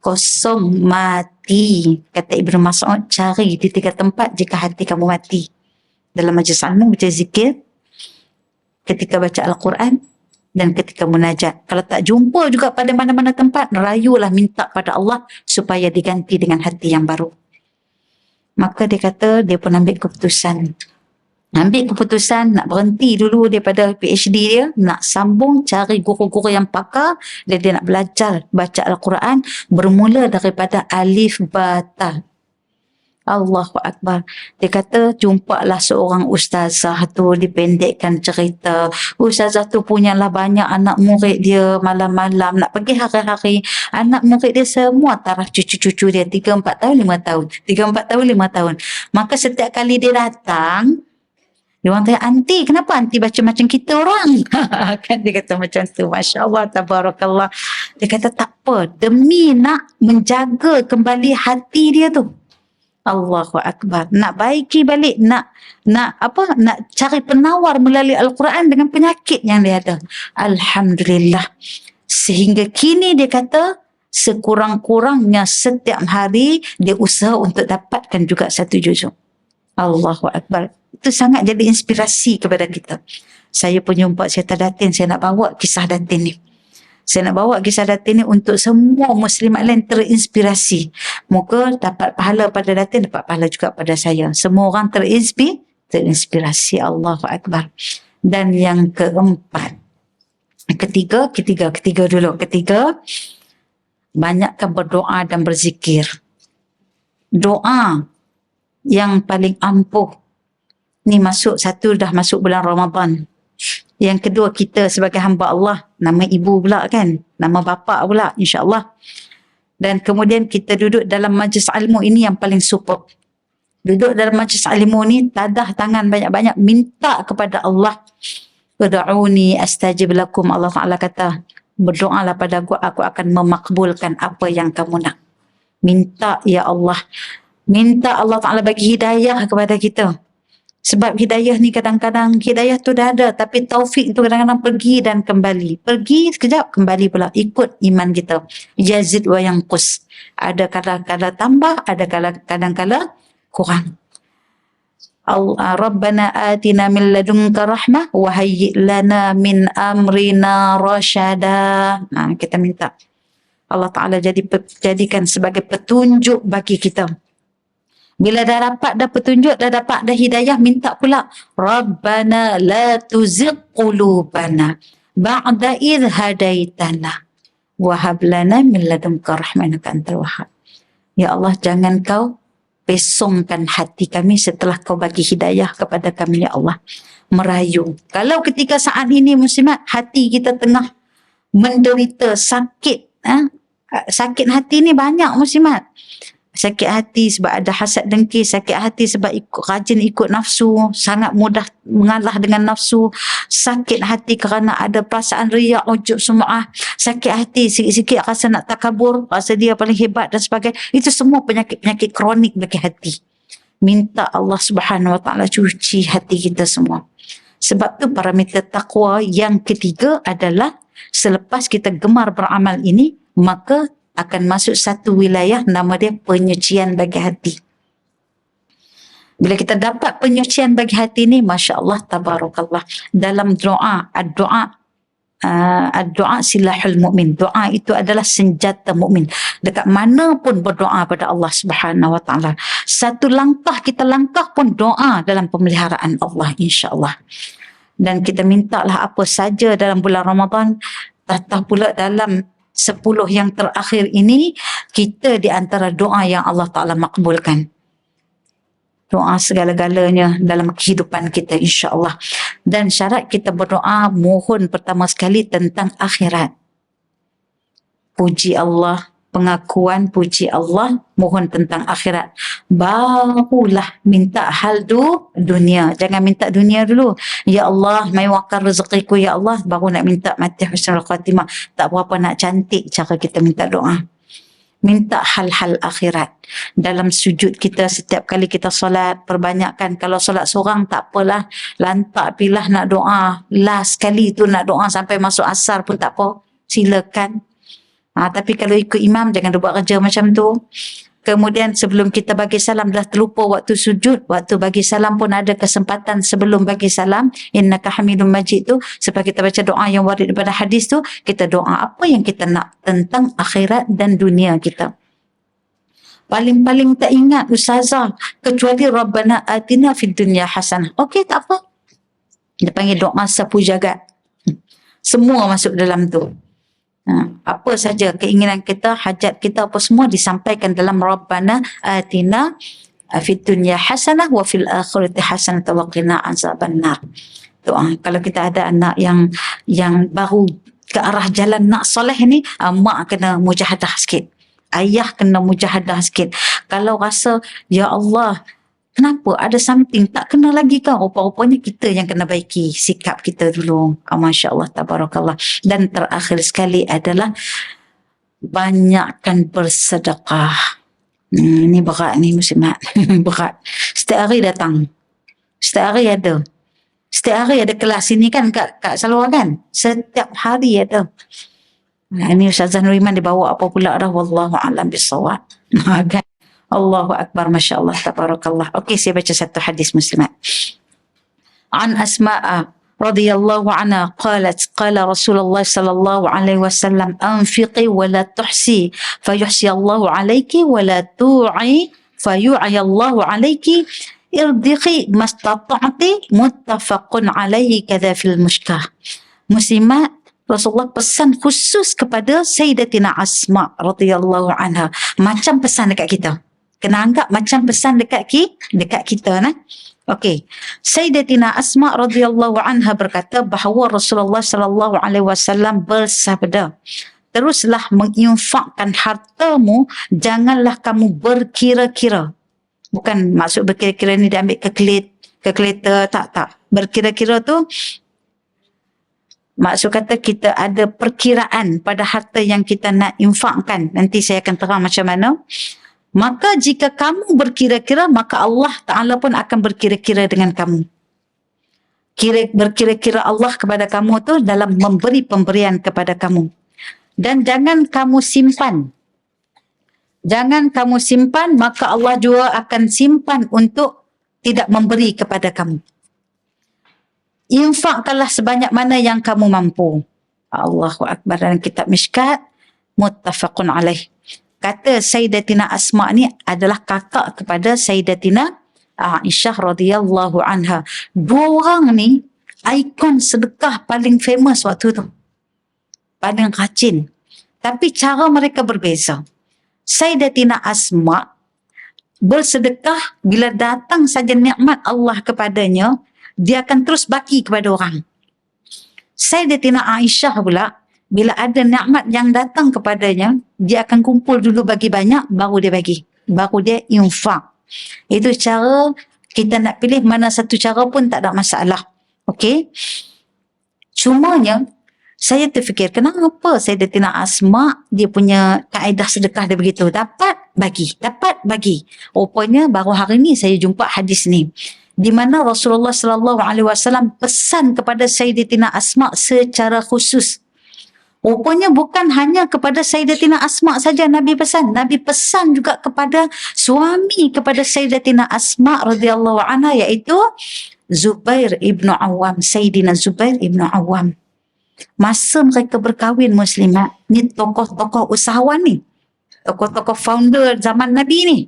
kosong, mati. Kata Ibnu Mas'ud, cari di 3 tempat jika hati kamu mati. Dalam majlis ilmu, baca zikir, ketika baca Al-Quran, dan ketika munajat. Kalau tak jumpa juga pada mana-mana tempat, rayulah minta pada Allah supaya diganti dengan hati yang baru. Maka dia kata, dia pun ambil keputusan. Nak berhenti dulu daripada PhD dia, nak sambung cari guru-guru yang pakar, dan dia nak belajar baca Al-Quran bermula daripada alif ba ta. Allahu Akbar. Dia kata jumpalah seorang ustazah tu, dipendekkan cerita. Ustazah tu punyalah banyak anak murid dia, malam-malam nak pergi hari-hari. Anak murid dia semua taraf cucu-cucu dia 3-4 tahun 5 tahun. 3-4 tahun 5 tahun. Maka setiap kali dia datang, dia orang tanya, "Aunty, kenapa aunty baca macam kita orang?" Kan dia kata macam tu. Masya Allah, tabarakallah. Dia kata tak apa, demi nak menjaga kembali hati dia tu. Allahu Akbar. Nak baiki balik, nak cari penawar melalui Al-Quran dengan penyakit yang dia ada. Alhamdulillah. Sehingga kini dia kata, sekurang-kurangnya setiap hari dia usaha untuk dapatkan juga 1 juzuk. Allahu Akbar. Itu sangat jadi inspirasi kepada kita. Saya penyumpat syaitan datin, saya nak bawa kisah datin ni. Saya nak bawa kisah datin ni untuk semua muslimat lain terinspirasi. Moga dapat pahala pada datin, dapat pahala juga pada saya. Semua orang terinspirasi. Allahu Akbar. Dan yang keempat, ketiga dulu. Ketiga, banyakkan berdoa dan berzikir. Doa yang paling ampuh. Ni dah masuk bulan Ramadan. Yang kedua, kita sebagai hamba Allah, nama ibu pula kan, nama bapa pula insya-Allah. Dan kemudian kita duduk dalam majlis ilmu ini yang paling super. Duduk dalam majlis ilmu ni, tadah tangan banyak-banyak, minta kepada Allah. Ud'uni astajib lakum. Allah Ta'ala kata, berdoalah pada aku akan memakbulkan apa yang kamu nak. Minta ya Allah. Minta Allah Ta'ala bagi hidayah kepada kita. Sebab hidayah ni kadang-kadang, hidayah tu dah ada, tapi taufik tu kadang-kadang pergi dan kembali. Pergi sekejap, kembali pula. Ikut iman kita. Yazid wa yanqus. Ada kadang-kadang tambah, ada kadang-kadang kurang. Rabbana atina min ladunka rahmah wa hayyi' lana min amrina rasyada. Kita minta Allah Ta'ala jadikan sebagai petunjuk bagi kita. Bila dah dapat petunjuk, dah dapat hidayah, minta pula Rabbana la tuzigh qulubana ba'da idh hadaitana wa hab lana min ladunka rahmah innaka antal wahhab. Ya Allah, jangan kau pesongkan hati kami setelah kau bagi hidayah kepada kami ya Allah. Merayu. Kalau ketika saat ini muslimat, hati kita tengah menderita sakit, sakit hati ni banyak muslimat. Sakit hati sebab ada hasad dengki, sakit hati sebab rajin ikut nafsu, sangat mudah mengalah dengan nafsu, sakit hati kerana ada perasaan riak, ujub, sum'ah, sakit hati sikit-sikit rasa nak takabur, rasa dia paling hebat dan sebagainya. Itu semua penyakit-penyakit kronik bagi hati. Minta Allah Subhanahu Wa Ta'ala cuci hati kita semua. Sebab tu parameter takwa yang ketiga adalah selepas kita gemar beramal ini, maka akan masuk satu wilayah nama dia penyucian bagi hati. Bila kita dapat penyucian bagi hati ni, Masya Allah, tabarakallah. Dalam doa, doa silahul mu'min. Doa itu adalah senjata mukmin. Dekat mana pun berdoa pada Allah Subhanahu Wa Ta'ala. Satu langkah kita langkah pun doa dalam pemeliharaan Allah, insya-Allah. Dan kita mintalah apa saja dalam bulan Ramadan, tatah pula dalam 10 yang terakhir ini, kita di antara doa yang Allah Ta'ala makbulkan. Doa segala-galanya dalam kehidupan kita, insya-Allah. Dan syarat kita berdoa, mohon pertama sekali tentang akhirat. Puji Allah, pengakuan puji Allah, mohon tentang akhirat. Barulah minta hal dunia. Jangan minta dunia dulu. Ya Allah, mewahkan rezekiku ya Allah, baru nak minta mati husnul khatimah. Tak berapa nak cantik cara kita minta doa. Minta hal-hal akhirat. Dalam sujud kita, setiap kali kita solat, perbanyakkan. Kalau solat seorang tak apalah, lantak pilah nak doa. Last kali tu nak doa sampai masuk asar pun tak apa. Silakan. Tapi kalau ikut imam, jangan buat kerja macam tu. Kemudian sebelum kita bagi salam, dah terlupa waktu sujud, waktu bagi salam pun ada kesempatan sebelum bagi salam, innaka hamidum majid tu, sebab kita baca doa yang warid daripada hadis tu, kita doa apa yang kita nak tentang akhirat dan dunia kita. Paling-paling tak ingat ustazah, kecuali Rabbana atina fid dunya hasanah. Okey, tak apa. Dia panggil doa sapu jagat. Semua masuk dalam tu. Apa saja keinginan kita, hajat kita, apa semua disampaikan dalam Rabbana atina fid dunya hasanah wa fil akhirati hasanah wa qina azabannar. Doa. Kalau kita ada anak yang baru ke arah jalan nak soleh ni, mak kena mujahadah sikit, ayah kena mujahadah sikit. Kalau rasa ya Allah, kenapa ada something tak kena lagi kan, rupa-rupanya kita yang kena baiki sikap kita dulu. Masya Allah, tabarakallah. Dan terakhir sekali adalah banyakkan bersedekah. Ini berat ni muslimat. Berat. Setiap hari datang, setiap hari ada, setiap hari ada kelas ini kan Kak Salwa kan, setiap hari ada. Ini Ustazah Nuriman dibawa apa pula dah, wallahu a'lam bissawab. Kan? Allahu akbar, masya-Allah, tabarakallah. Okey, saya baca satu hadis muslimat. An Asma'a radhiyallahu anha qalat qala Rasulullah sallallahu alaihi wasallam anfiqi wa la tuhsi fayuhsi Allahu alayki wa la tu'i fayu'i Allahu alayki irdiqi mastata'ti muttafaqun alaihi kadza fil mushkah. Muslimat, Rasulullah pesan khusus kepada Sayyidatina Asma radhiyallahu anha, macam pesan dekat kita. Kena anggap macam pesan dekat kita nah. Okey. Sayyidatina Asma radhiyallahu anha berkata bahawa Rasulullah sallallahu alaihi wasallam bersabda, teruslah menginfakkan hartamu, janganlah kamu berkira-kira. Bukan maksud berkira-kira ni dia ambil ke kereta, tak. Berkira-kira tu maksud kata kita ada perkiraan pada harta yang kita nak infakkan. Nanti saya akan terang macam mana. Maka jika kamu berkira-kira, maka Allah Ta'ala pun akan berkira-kira dengan kamu. Berkira-kira Allah kepada kamu tu dalam memberi pemberian kepada kamu. Dan jangan kamu simpan. Jangan kamu simpan, maka Allah juga akan simpan untuk tidak memberi kepada kamu. Infakkanlah sebanyak mana yang kamu mampu. Allahu Akbar. Dalam kitab Mishkat, muttafaqun alaih. Kata Sayyidatina Asma ni adalah kakak kepada Sayyidatina Aisyah radhiyallahu anha. Dua orang ni ikon sedekah paling famous waktu tu. Paling rajin. Tapi cara mereka berbeza. Sayyidatina Asma bersedekah bila datang saja nikmat Allah kepadanya, dia akan terus bagi kepada orang. Sayyidatina Aisyah pula, bila ada nikmat yang datang kepadanya, dia akan kumpul dulu bagi banyak, baru dia bagi. Baru dia infak. Itu cara, kita nak pilih mana satu cara pun tak ada masalah. Okey? Cumanya, saya terfikir, kenapa Sayyidatina Asma, dia punya kaedah sedekah dia begitu? Dapat bagi. Rupanya baru hari ni saya jumpa hadis ni, di mana Rasulullah sallallahu alaihi wasallam pesan kepada Sayyidatina Asma secara khusus. Rupanya bukan hanya kepada Sayyidatina Asma saja Nabi pesan. Nabi pesan juga kepada suami kepada Sayyidatina Asma radhiyallahu anha, iaitu Zubair ibn Awam. Sayyidina Zubair ibn Awam. Masa mereka berkahwin muslimat, ni tokoh-tokoh usahawan ni. Tokoh-tokoh founder zaman Nabi ni.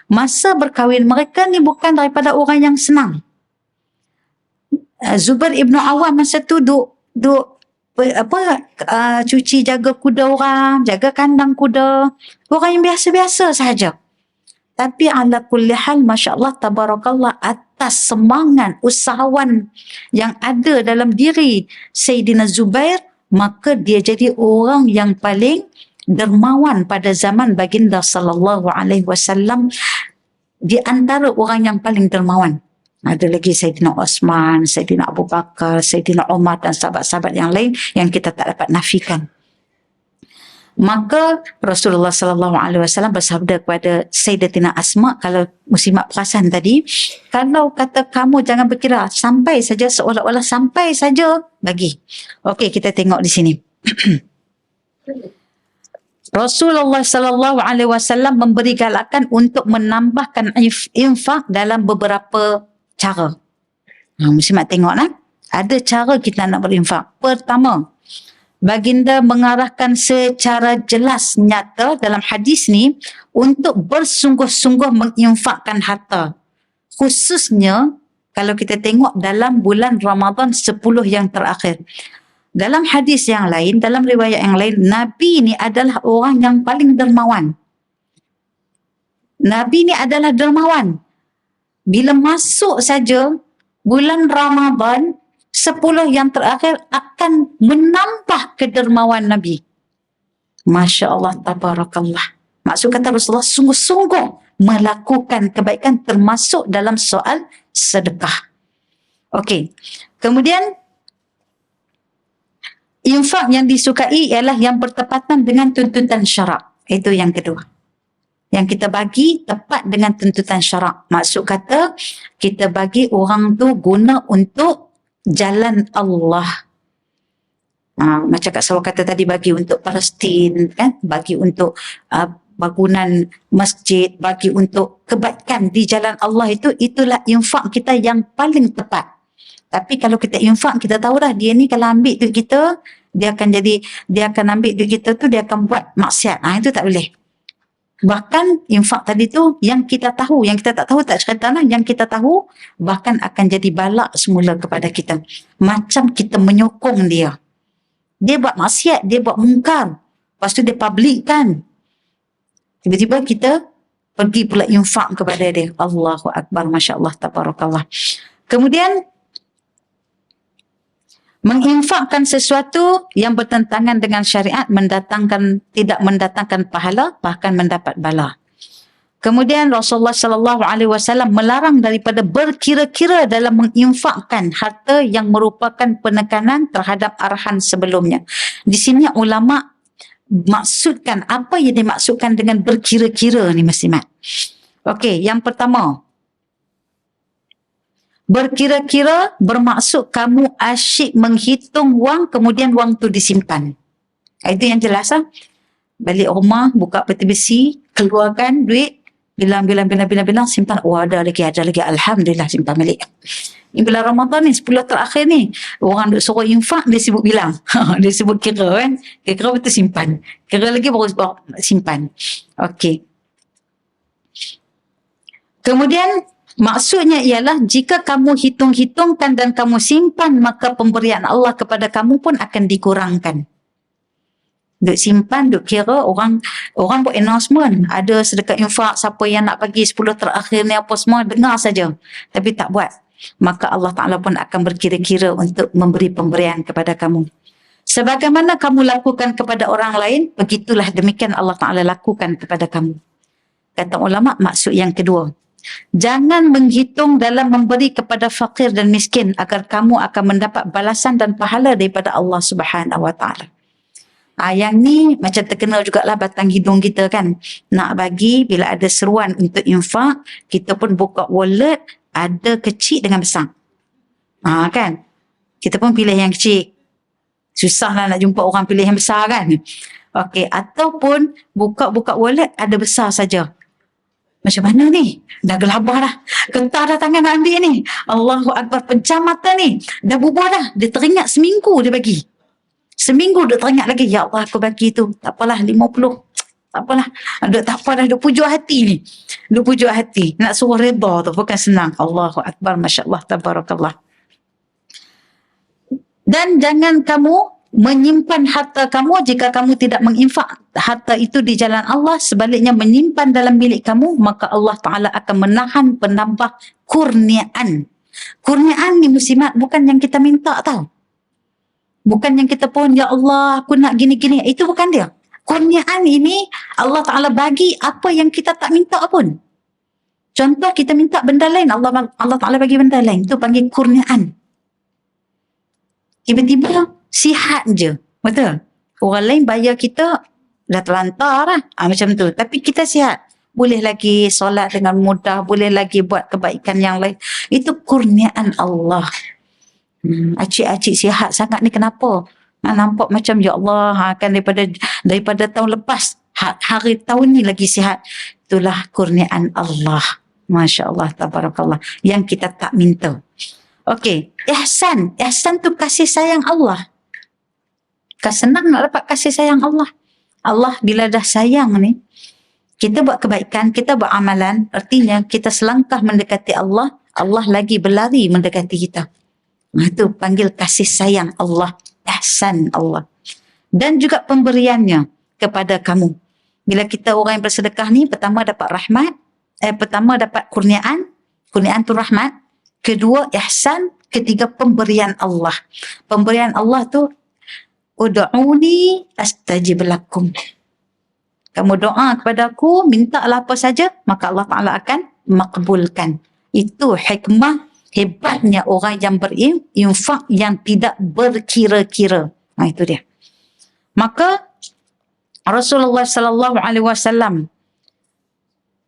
Masa berkahwin mereka ni bukan daripada orang yang senang. Zubair ibn Awam masa tu duk cuci jaga kuda orang, jaga kandang kuda. Orang yang biasa-biasa sahaja. Tapi ala kulli hal, masya-Allah, tabarakallah, atas semangat usahawan yang ada dalam diri Sayyidina Zubair, maka dia jadi orang yang paling dermawan pada zaman baginda sallallahu alaihi wasallam, di antara orang yang paling dermawan. Ada lagi Sayyidina Osman, Sayyidina Abu Bakar, Sayyidina Umar dan sahabat-sahabat yang lain yang kita tak dapat nafikan. Maka Rasulullah sallallahu alaihi wasallam bersabda kepada Sayyidatina Asma, kalau muslimat perasan tadi, kalau kata kamu jangan berkira, sampai saja, seolah-olah sampai saja bagi. Okey, kita tengok di sini. Rasulullah sallallahu alaihi wasallam memberi galakan untuk menambahkan infak dalam beberapa cara. Muslimat tengok lah. Ada cara kita nak berinfak. Pertama, baginda mengarahkan secara jelas nyata dalam hadis ni untuk bersungguh-sungguh menginfakkan harta. Khususnya kalau kita tengok dalam bulan Ramadan 10 yang terakhir. Dalam hadis yang lain, dalam riwayat yang lain, Nabi ni adalah orang yang paling dermawan. Nabi ni adalah dermawan. Bila masuk saja bulan Ramadan 10 yang terakhir akan menambah kedermawan Nabi. Masya Allah, tabarakallah. Maksud kata Rasulullah sungguh-sungguh melakukan kebaikan termasuk dalam soal sedekah. Okey. Kemudian infak yang disukai ialah yang bertepatan dengan tuntutan syarak. Itu yang kedua. Yang kita bagi tepat dengan tuntutan syarak. Maksud kata kita bagi orang tu guna untuk jalan Allah. Macam Kak Sawa kata tadi, bagi untuk Palestin, kan, bagi untuk bangunan masjid, bagi untuk kebaikan di jalan Allah, itulah infak kita yang paling tepat. Tapi kalau kita infak, kita tahu dah dia ni kalau ambil duit kita, dia akan ambil duit kita tu, dia akan buat maksiat. Itu tak boleh. Bahkan infak tadi tu yang kita tahu, yang kita tak tahu tak cerita lah, yang kita tahu bahkan akan jadi balak semula kepada kita. Macam kita menyokong dia. Dia buat maksiat, dia buat mungkar. Lepas tu dia publikkan. Tiba-tiba kita pergi pula infak kepada dia. Allahu Akbar, Masya Allah, tabarakallah. Kemudian, menginfakkan sesuatu yang bertentangan dengan syariat tidak mendatangkan pahala, bahkan mendapat bala. Kemudian Rasulullah sallallahu alaihi wasallam melarang daripada berkira-kira dalam menginfakkan harta yang merupakan penekanan terhadap arahan sebelumnya. Di sini ulama maksudkan apa yang dimaksudkan dengan berkira-kira ni, Mas Imat. Okey, yang pertama, berkira-kira bermaksud kamu asyik menghitung wang, kemudian wang tu disimpan. Itu yang jelas lah. Balik rumah, buka peti besi, keluarkan duit, bilang, simpan. Ada lagi. Alhamdulillah, simpan balik. Ini bulan Ramadan ni, 10 terakhir ni, orang duk suruh infak, dia sibuk bilang. Dia sibuk kira kan. Kira betul simpan. Kira lagi baru simpan. Okey. Kemudian, maksudnya ialah jika kamu hitung-hitungkan dan kamu simpan, maka pemberian Allah kepada kamu pun akan dikurangkan. Duk simpan, duk kira, orang buat announcement, ada sedekah infak, siapa yang nak bagi 10 terakhir ni apa semua, dengar saja. Tapi tak buat. Maka Allah Ta'ala pun akan berkira-kira untuk memberi pemberian kepada kamu. Sebagaimana kamu lakukan kepada orang lain, begitulah demikian Allah Ta'ala lakukan kepada kamu. Kata ulama, maksud yang kedua, jangan menghitung dalam memberi kepada fakir dan miskin agar kamu akan mendapat balasan dan pahala daripada Allah Subhanahu Wa Ta'ala. Yang ni macam terkenal jugalah batang hidung kita kan. Nak bagi, bila ada seruan untuk infak, kita pun buka wallet, ada kecil dengan besar. Kan? Kita pun pilih yang kecil. Susahlah nak jumpa orang pilih yang besar kan. Okey, ataupun buka wallet ada besar saja. Macam mana ni? Dah gelabah dah. Kentar dah tangan nak ambil ni. Allahu Akbar, pejam mata ni. Dah bubar dah. Dia teringat seminggu dia bagi. Seminggu dia teringat lagi. Ya Allah, aku bagi tu. Tak apalah, 50. Tak apalah. Tak apa dah. Dia pujuk hati ni. Dia pujuk hati. Nak suruh reda tu bukan senang. Allahu Akbar, Masya Allah, tabarakallah. Dan jangan kamu menyimpan harta kamu jika kamu tidak menginfak harta itu di jalan Allah. Sebaliknya menyimpan dalam milik kamu, maka Allah Ta'ala akan menahan penambah kurniaan. Kurniaan ni muslimat bukan yang kita minta tau. Bukan yang kita pun, ya Allah aku nak gini-gini. Itu bukan dia. Kurniaan ini Allah Ta'ala bagi apa yang kita tak minta pun. Contoh kita minta benda lain, Allah Ta'ala bagi benda lain. Itu panggil kurniaan. Tiba-tiba sihat je. Betul? Orang lain bayar kita dah terlantar lah. Macam tu. Tapi kita sihat. Boleh lagi solat dengan mudah. Boleh lagi buat kebaikan yang lain. Itu kurniaan Allah. Acik-acik sihat sangat ni kenapa? Nampak macam ya Allah kan daripada tahun lepas hari tahun ni lagi sihat. Itulah kurniaan Allah. Masya Allah, tabarakallah. Yang kita tak minta. Okey, ihsan. Ihsan tu kasih sayang Allah. Senang nak dapat kasih sayang Allah. Allah bila dah sayang ni, kita buat kebaikan, kita buat amalan, artinya kita selangkah mendekati Allah, Allah lagi berlari mendekati kita. Itu panggil kasih sayang Allah, ihsan Allah. Dan juga pemberiannya kepada kamu. Bila kita orang yang bersedekah ni, pertama dapat rahmat, pertama dapat kurniaan tu rahmat, kedua ihsan, ketiga pemberian Allah. Pemberian Allah tu, ud'uni astajib lakum. Kamu doa kepada aku, mintalah apa saja, maka Allah Ta'ala akan makbulkan. Itu hikmah hebatnya orang yang berinfak yang tidak berkira-kira. Itu dia. Maka Rasulullah sallallahu alaihi wasallam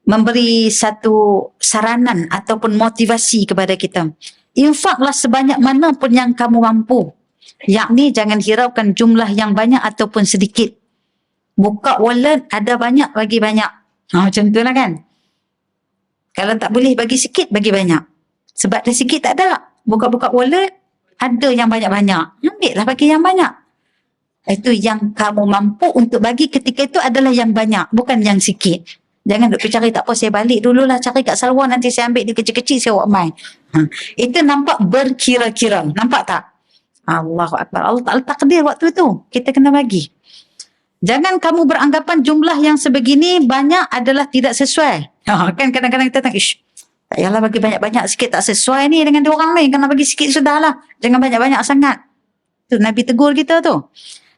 memberi satu saranan ataupun motivasi kepada kita. Infaklah sebanyak mana pun yang kamu mampu. Yakni jangan hiraukan jumlah yang banyak ataupun sedikit. Buka wallet ada banyak, bagi banyak. Macam tu lah kan. Kalau tak boleh bagi sikit, bagi banyak. Sebab ada sikit tak ada. Buka-buka wallet, ada yang banyak-banyak. Ambil lah bagi yang banyak. Itu yang kamu mampu untuk bagi ketika itu adalah yang banyak, bukan yang sikit. Jangan duk cari, tak apa saya balik dululah cari kat Salwa, nanti saya ambil dia kecil-kecil saya buat mai. Itu nampak berkira-kira. Nampak tak? Allahu Akbar. Allah Ta'ala takdir waktu tu. Kita kena bagi. Jangan kamu beranggapan jumlah yang sebegini banyak adalah tidak sesuai. Kan kadang-kadang kita tak, tak payahlah bagi banyak-banyak sikit, tak sesuai ni dengan dia orang lain. Kena bagi sikit sudahlah. Jangan banyak-banyak sangat. Tu Nabi tegur kita tu.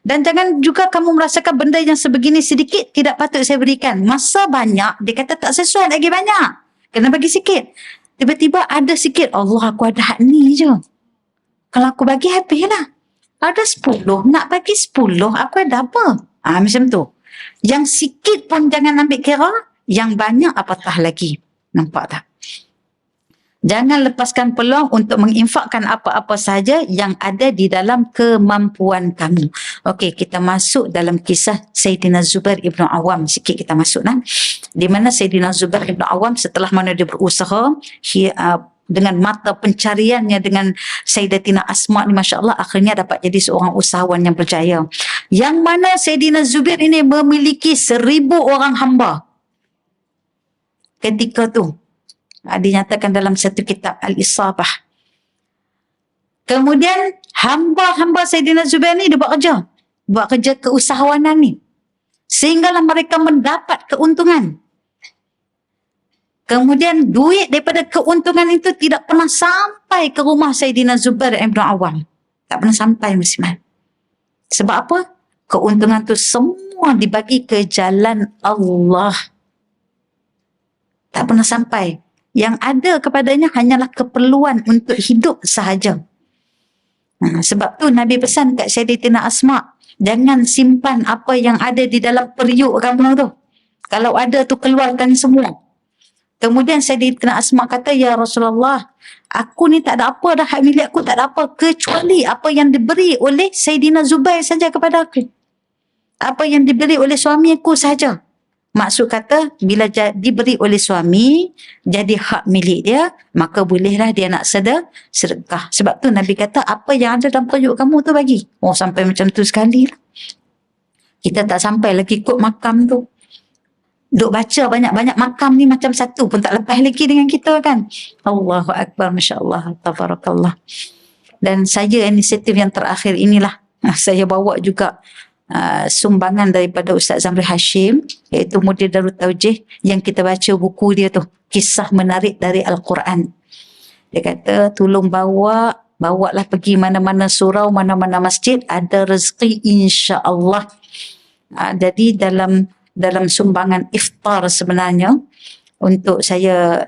Dan jangan juga kamu merasakan benda yang sebegini sedikit tidak patut saya berikan. Masa banyak, dia kata tak sesuai lagi banyak. Kena bagi sikit. Tiba-tiba ada sikit, Allah aku ada hak ni je. Kalau aku bagi habislah. Ada 10, nak bagi 10, aku ada apa? Macam tu. Yang sikit pun jangan ambil kira, yang banyak apatah lagi. Nampak tak? Jangan lepaskan peluang untuk menginfakkan apa-apa saja yang ada di dalam kemampuan kamu. Okey, kita masuk dalam kisah Sayyidina Zubair Ibn Awam. Sikit kita masuk nah. Di mana Sayyidina Zubair Ibn Awam setelah mana dia berusaha dengan mata pencariannya dengan Sayyidatina Asma ni, Masya Allah, akhirnya dapat jadi seorang usahawan yang berjaya. Yang mana Sayyidina Zubair ini memiliki 1000 orang hamba. Ketika tu dinyatakan dalam satu kitab Al-Isabah. Kemudian hamba-hamba Sayyidina Zubair ni dia buat kerja keusahawanan ni, sehinggalah mereka mendapat keuntungan. Kemudian duit daripada keuntungan itu tidak pernah sampai ke rumah Sayyidina Zubair Ibn Awam. Tak pernah sampai, muslimat. Sebab apa? Keuntungan tu semua dibagi ke jalan Allah. Tak pernah sampai. Yang ada kepadanya hanyalah keperluan untuk hidup sahaja. Sebab tu Nabi pesan kat Sayyidatina Asma, jangan simpan apa yang ada di dalam periuk kamu tu. Kalau ada tu keluarkan semua. Kemudian Sayyidatina Asma kata, ya Rasulullah, aku ni tak ada apa dah, hak milik aku tak ada apa kecuali apa yang diberi oleh Sayyidina Zubair saja kepada aku. Apa yang diberi oleh suami aku saja. Maksud kata, bila diberi oleh suami, jadi hak milik dia, maka bolehlah dia nak sedekah. Sebab tu Nabi kata, apa yang ada dalam periuk kamu tu bagi. Sampai macam tu sekali lah. Kita tak sampai lagi kot makam tu. Duk baca banyak-banyak makam ni macam satu pun tak lepas lagi dengan kita kan. Allahu Akbar, Masya Allah, Tabarakallah. Dan saya inisiatif yang terakhir inilah, saya bawa juga sumbangan daripada Ustaz Zamri Hashim, iaitu Mudir Darut Taujih, yang kita baca buku dia tu, kisah menarik dari Al-Quran. Dia kata tolong bawalah pergi mana-mana surau, mana-mana masjid, ada rezeki insya-Allah. Jadi dalam sumbangan iftar sebenarnya untuk saya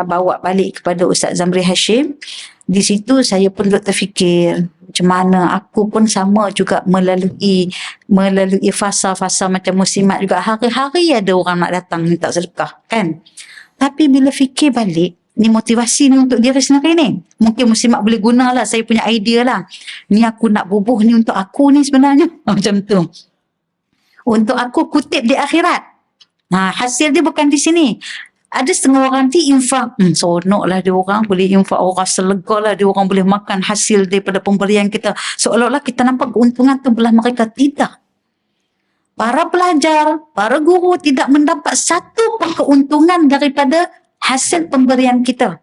bawa balik kepada Ustaz Zamri Hashim, di situ saya pun terfikir macam mana aku pun sama juga melalui fasa-fasa macam muslimat juga. Hari-hari ada orang nak datang minta sedekah kan. Tapi bila fikir balik, ni motivasi ni untuk diri sendiri ni. Mungkin muslimat boleh gunalah, saya punya idea lah. Ni aku nak bubuh ni untuk aku ni sebenarnya. Macam tu. Untuk aku kutip di akhirat. Hasil dia bukan di sini. Ada setengah orang ni infak. Seronok lah dia orang boleh infak, orang selega lah dia orang boleh makan hasil daripada pemberian kita. Seolah-olah kita nampak keuntungan tu belah mereka. Tidak. Para pelajar, para guru tidak mendapat satu pun keuntungan daripada hasil pemberian kita.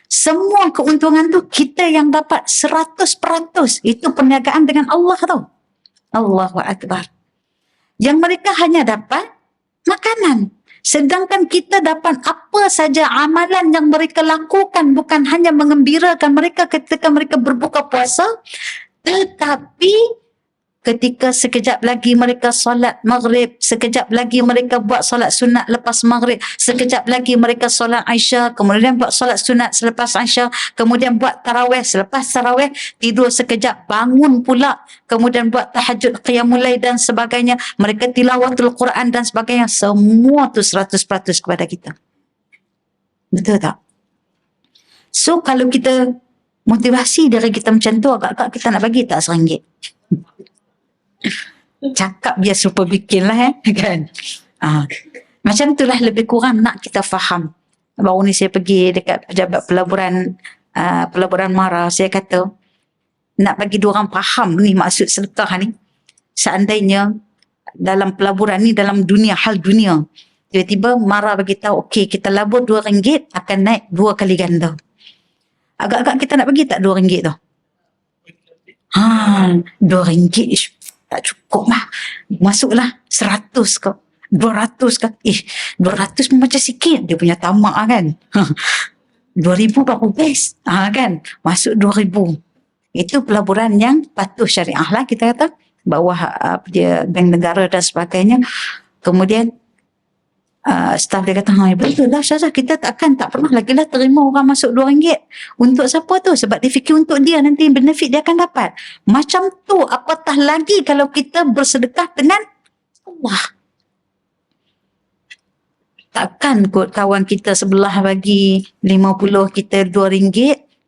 Semua keuntungan tu kita yang dapat 100%. Itu perniagaan dengan Allah tu. Allahu Akbar. Yang mereka hanya dapat makanan. Sedangkan kita dapat apa saja amalan yang mereka lakukan, bukan hanya mengembirakan mereka ketika mereka berbuka puasa, tetapi ketika sekejap lagi mereka solat maghrib, sekejap lagi mereka buat solat sunat lepas maghrib, sekejap lagi mereka solat Aisyah, kemudian buat solat sunat selepas Aisyah, kemudian buat tarawih, selepas tarawih tidur sekejap, bangun pula, kemudian buat tahajud, qiyamul lail dan sebagainya, mereka tilawatul Quran dan sebagainya, semua tu 100% kepada kita. Betul tak? So kalau kita motivasi dari kita macam tu, agak-agak kita nak bagi tak RM1? Cakap biar serupa bikin lah kan. Macam itulah lebih kurang nak kita faham. Baru ni saya pergi dekat pejabat pelaburan Mara, saya kata nak bagi diorang faham ni maksud sedekah ni. Seandainya dalam pelaburan ni, dalam dunia, hal dunia, tiba-tiba Mara bagi tahu okey kita labur RM2 akan naik 2 kali ganda. Agak-agak kita nak bagi tak RM2 tu? RM2 tak cukup lah. Masuklah 100 ke 200 ke. 200 pun macam sikit. Dia punya tamak kan. 2,000 baru best. Kan. Masuk 2,000. Itu pelaburan yang patuh syariah lah kita kata. Bawah dia bank negara dan sebagainya. Kemudian staf dia kata, betul lah Syazah, kita tak pernah lagi lah terima orang masuk RM2. Untuk siapa tu? Sebab dia fikir untuk dia nanti benefit dia akan dapat. Macam tu, apatah lagi kalau kita bersedekah dengan Allah. Takkan kot kawan kita sebelah bagi 50, kita RM2,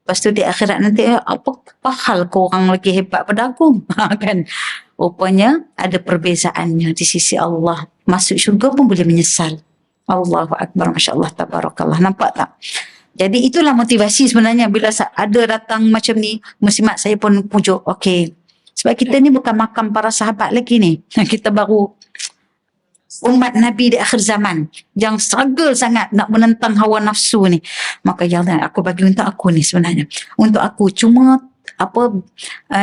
lepas tu di akhirat nanti, apa hal korang lagi hebat pada aku? Kan? Rupanya ada perbezaannya di sisi Allah. Masuk syurga pun boleh menyesal. Allahu Akbar, Masya Allah, Tabarakallah. Nampak tak? Jadi itulah motivasi sebenarnya bila ada datang macam ni, muslimat saya pun pujuk. Okey. Sebab kita ni bukan makam para sahabat lagi ni. Kita baru umat Nabi di akhir zaman yang struggle sangat nak menentang hawa nafsu ni. Maka ya Allah, aku bagi untuk aku ni sebenarnya. Untuk aku cuma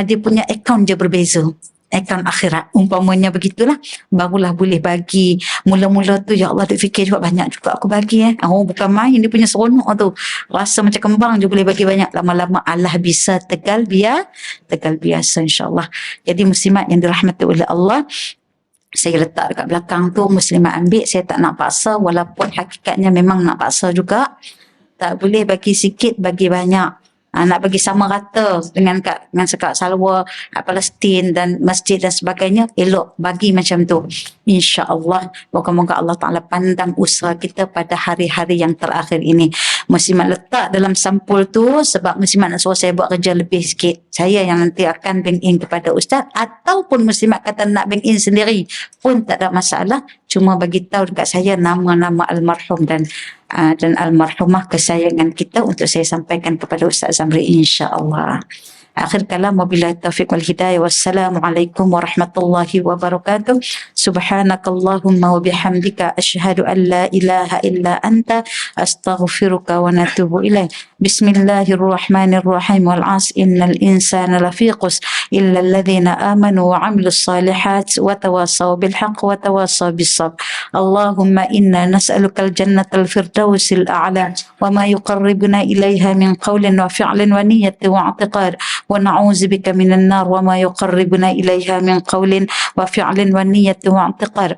dia punya akaun je berbeza. Akaun akhirat, umpamanya begitulah, barulah boleh bagi. Mula-mula tu ya Allah, dia fikir juga banyak juga aku bagi bukan main, dia punya seronok tu, rasa macam kembang je boleh bagi banyak. Lama-lama Allah bisa tegal biasa, insyaAllah. Jadi muslimat yang dirahmati oleh Allah, saya letak dekat belakang tu, muslimat ambil, saya tak nak paksa, walaupun hakikatnya memang nak paksa juga. Tak boleh bagi sikit, bagi banyak. Nak bagi sama rata dengan sekat salwa Palestin dan masjid dan sebagainya, elok bagi macam tu, insya-Allah. Moga-moga Allah Taala pandang usaha kita pada hari-hari yang terakhir ini. Muslimat letak dalam sampul tu sebab muslimat nak suruh saya buat kerja lebih sikit. Saya yang nanti akan bank in kepada ustaz, ataupun muslimat kata nak bank in sendiri pun tak ada masalah. Cuma bagi tahu dekat saya nama-nama almarhum dan almarhumah kesayangan kita untuk saya sampaikan kepada Ustaz Zamri, insya-Allah. Akhir kalam, wabillahi taufiq wal hidayah. Wassalamualaikum warahmatullahi wabarakatuh. Subhanakallahumma wa bihamdika asyhadu an la ilaha illa anta astaghfiruka wa natubu ilaik. Bismillahirrahmanirrahim. Wal 'asr innal insana lafi khusr illa alladhina amanu wa 'amilus solihat wa tawassaw bil haqq wa tawassaw bis sabr. Allahumma inna nas'alukal jannatal firdausil a'la wa ma yuqarribuna ilaiha min qawlin wa fi'lin wa niyyatin wa i'tiqad. ونعوذ بك من النار وما يقربنا إليها من قول وفعل ونية واعتقاد.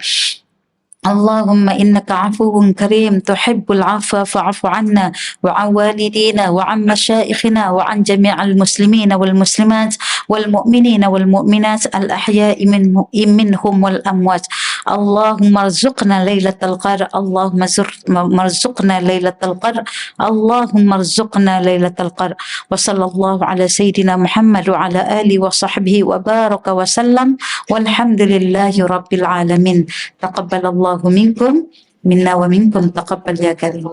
اللهم إنك عفو كريم تحب العفو فاعف عنا وعن والدينا وعن مشائخنا وعن جميع المسلمين والمسلمات والمؤمنين والمؤمنات الأحياء منهم والأموات. اللهم ارزقنا ليلة القدر. اللهم ارزقنا ليلة القدر. اللهم ارزقنا ليلة القدر. وصلى الله على سيدنا محمد وعلى آله وصحبه وبارك وسلم والحمد لله رب العالمين. تقبل الله منكم منا ومنكم، تقبل يا كريم.